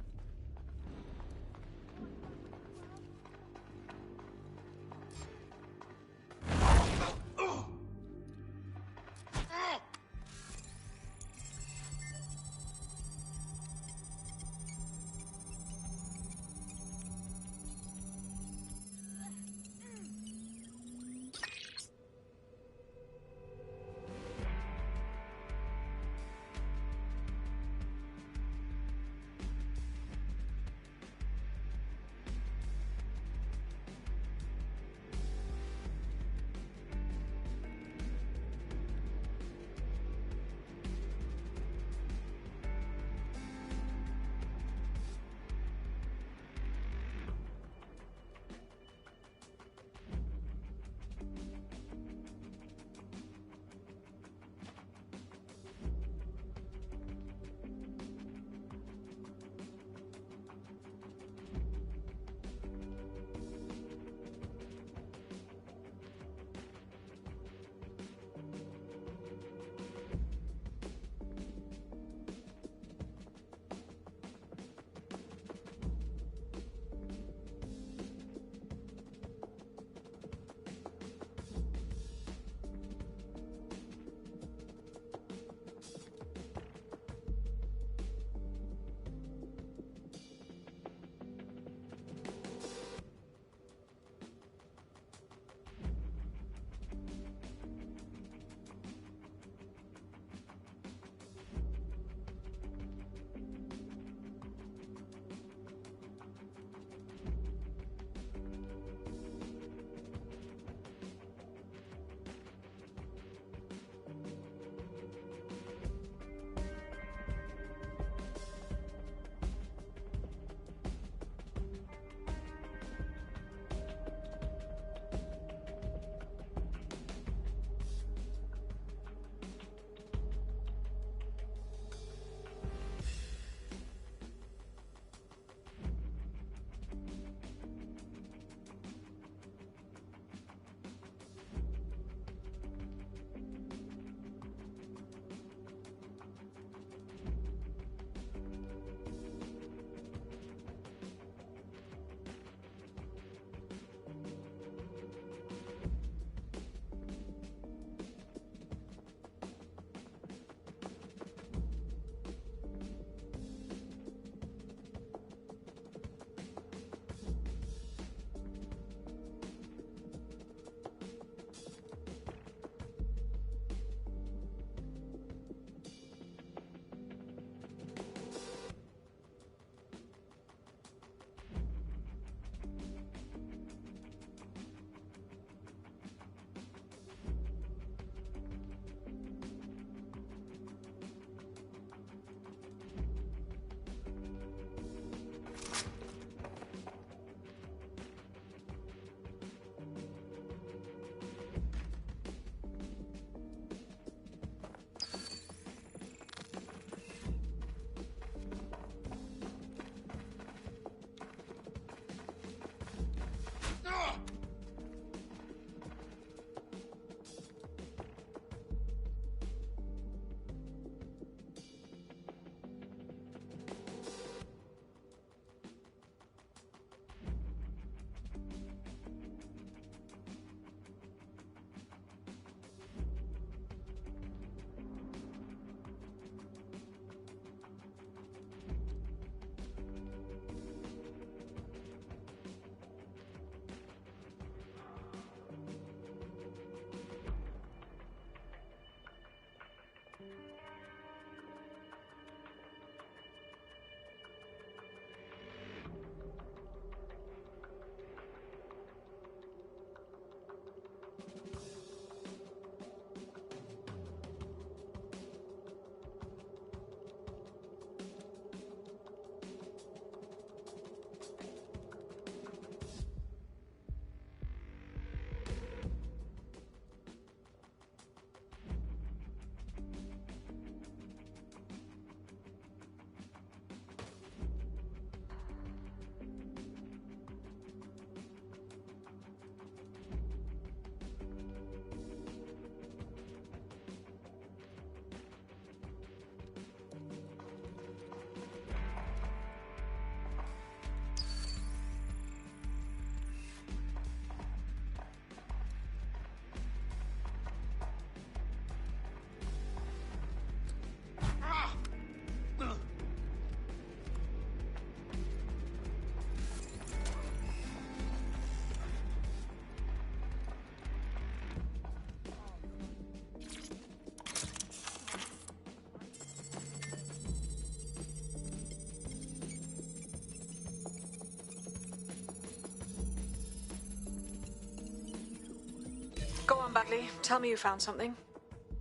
Go on, Bagley. Tell me you found something.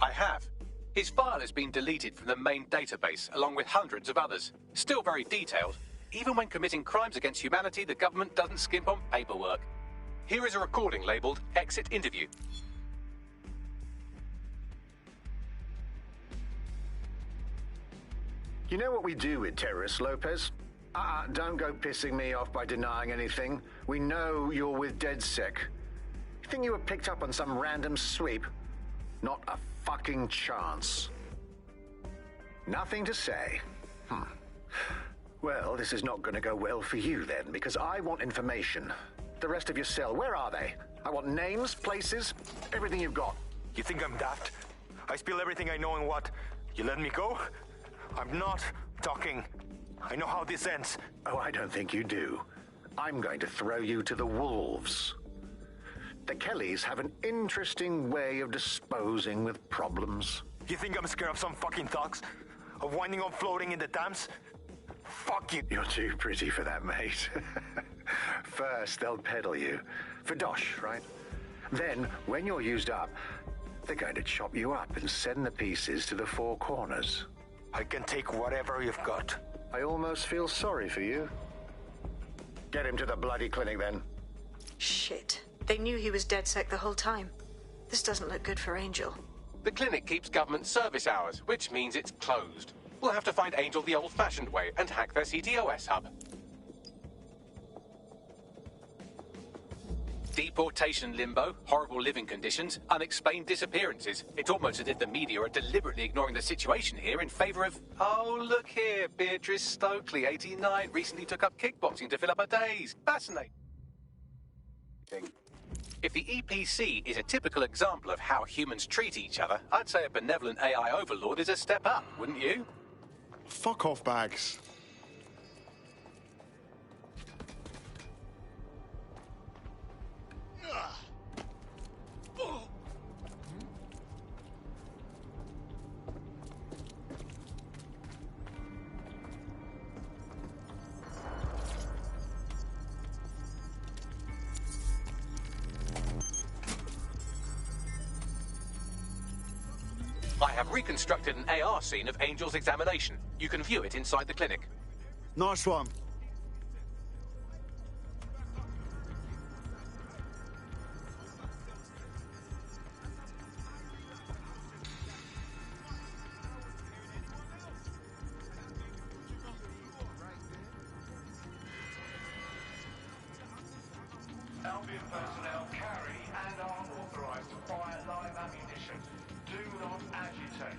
I have. His file has been deleted from the main database, along with hundreds of others. Still very detailed. Even when committing crimes against humanity, the government doesn't skimp on paperwork. Here is a recording labelled Exit Interview. You know what we do with terrorists, Lopez? Don't go pissing me off by denying anything. We know you're with DedSec. You think you were picked up on some random sweep? Not a fucking chance. Nothing to say. Well, this is not going to go well for you then, because I want information. The rest of your cell, where are they? I want names, places, everything you've got. You think I'm daft? I spill everything I know and what? You let me go? I'm not talking. I know how this ends. Oh, I don't think you do. I'm going to throw you to the wolves. The Kellys have an interesting way of disposing with problems. You think I'm scared of some fucking thugs? Of winding up floating in the dams? Fuck you. You're too pretty for that, mate. First, they'll peddle you. For dosh, right? Then, when you're used up, they're going to chop you up and send the pieces to the Four Corners. I can take whatever you've got. I almost feel sorry for you. Get him to the bloody clinic, then. Shit. They knew he was DedSec the whole time. This doesn't look good for Angel. The clinic keeps government service hours, which means it's closed. We'll have to find Angel the old-fashioned way and hack their CTOS hub. Deportation limbo, horrible living conditions, unexplained disappearances. It's almost as if the media are deliberately ignoring the situation here in favour of... Oh, look here, Beatrice Stokely, 89, recently took up kickboxing to fill up her days. Fascinating. If the EPC is a typical example of how humans treat each other, I'd say a benevolent AI overlord is a step up, wouldn't you? Fuck off, Bags. I have reconstructed an AR scene of Angel's examination. You can view it inside the clinic. Nice one. Albion personnel carry and are authorized to fire live ammunition. Do not agitate.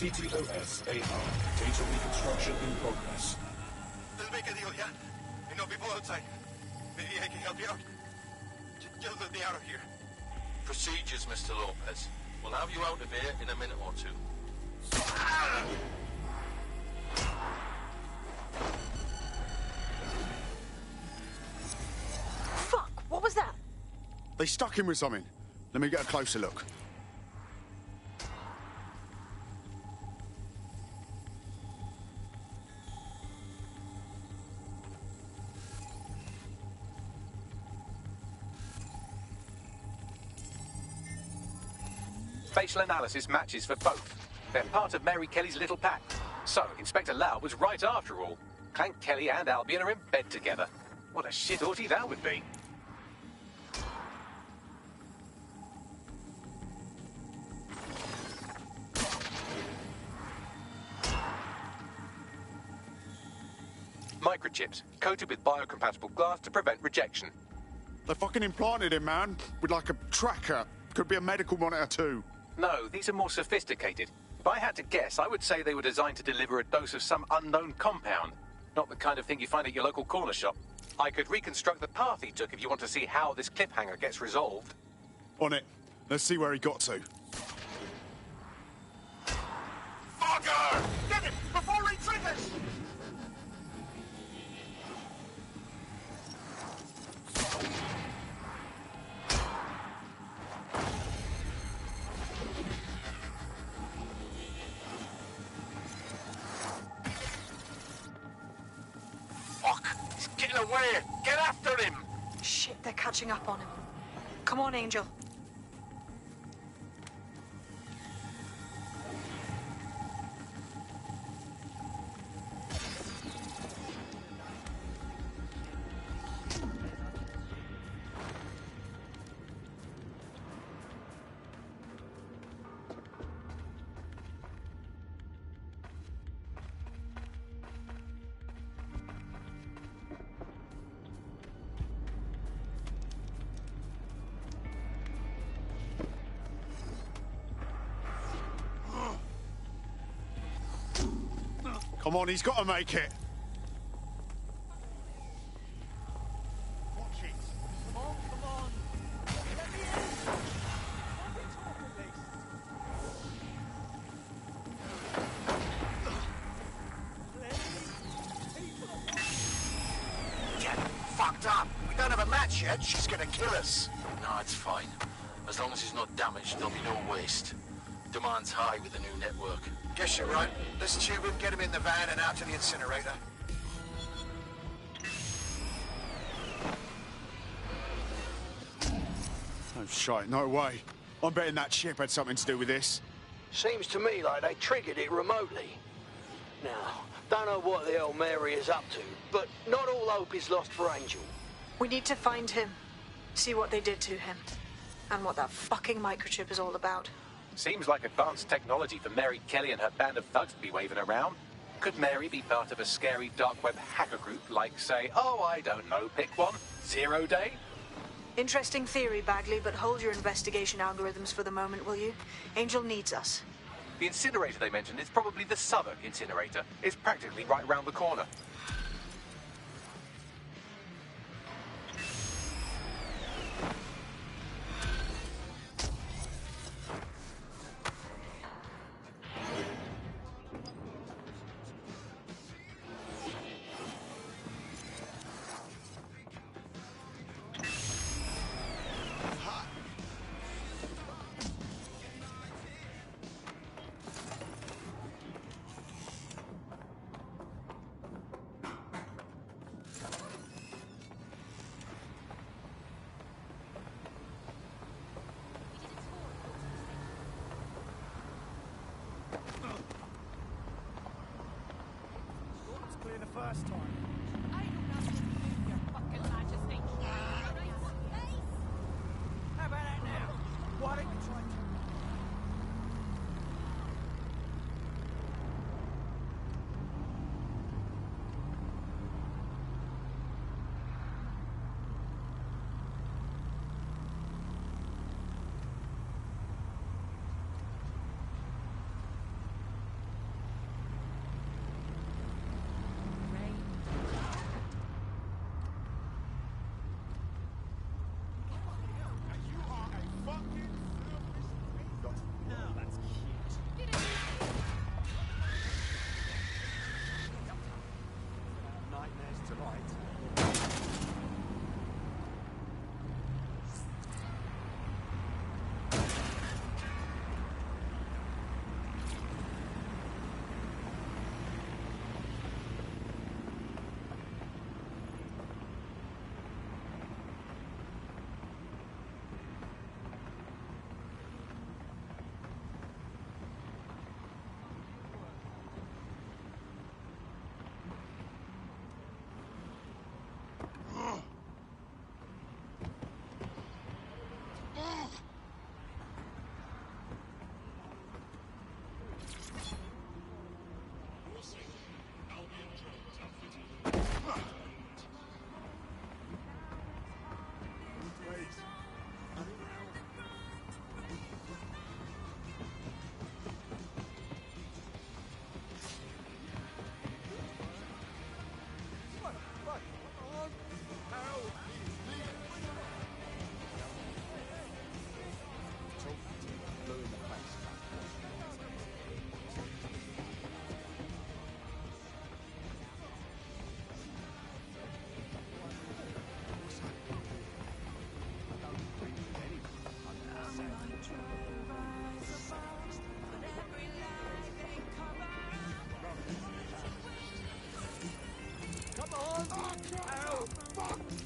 CTOS AR. Data reconstruction in progress. Let's make a deal, yeah? You know people outside. Maybe I can help you out. Just let me out of here. Procedures, Mr. Lopez. We'll have you out of here in a minute or two. Fuck! What was that? They stuck him with something. Let me get a closer look. Facial analysis matches for both. They're part of Mary Kelly's little pack. So, Inspector Lau was right after all. Clank Kelly and Albion are in bed together. What a shit orgy that would be. Microchips, coated with biocompatible glass to prevent rejection. They fucking implanted him, man. With like a tracker. Could be a medical monitor too. No, these are more sophisticated. If I had to guess, I would say they were designed to deliver a dose of some unknown compound. Not the kind of thing you find at your local corner shop. I could reconstruct the path he took if you want to see how this cliffhanger gets resolved. On it. Let's see where he got to. Fucker! Get it! Before he triggers! Away! Get after him! Shit, they're catching up on him. Come on, Angel. Come on, he's got to make it. Watch it. Come on, come on. Let me in. Let me talk at least. Get fucked up. We don't have a match yet. She's gonna kill us. No, it's fine. As long as he's not damaged, there'll be no waste. Demand's high with the new network. Guess you're right. Let's tube him, get him in the van and out to the incinerator. Oh, shite, no way. I'm betting that ship had something to do with this. Seems to me like they triggered it remotely. Now, don't know what the hell Mary is up to, but not all hope is lost for Angel. We need to find him, see what they did to him, and what that fucking microchip is all about. Seems like advanced technology for Mary Kelly and her band of thugs to be waving around. Could Mary be part of a scary dark web hacker group like, say, oh, I don't know, pick one, Zero Day? Interesting theory, Bagley, but hold your investigation algorithms for the moment, will you? Angel needs us. The incinerator they mentioned is probably the Southern incinerator. It's practically right round the corner. First time. How about that now? Why don't you try to...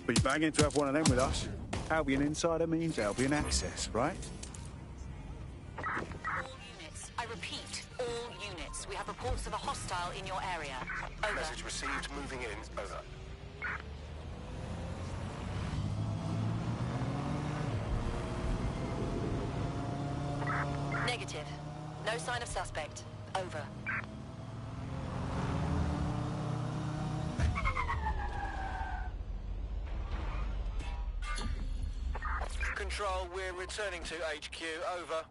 Be banging to have one of them with us. Albion Insider means Albion Access, right? All units. I repeat, all units. We have reports of a hostile in your area. Over. Message received. Moving in. Over. Negative. No sign of suspect. Over. Control, we're returning to HQ. Over.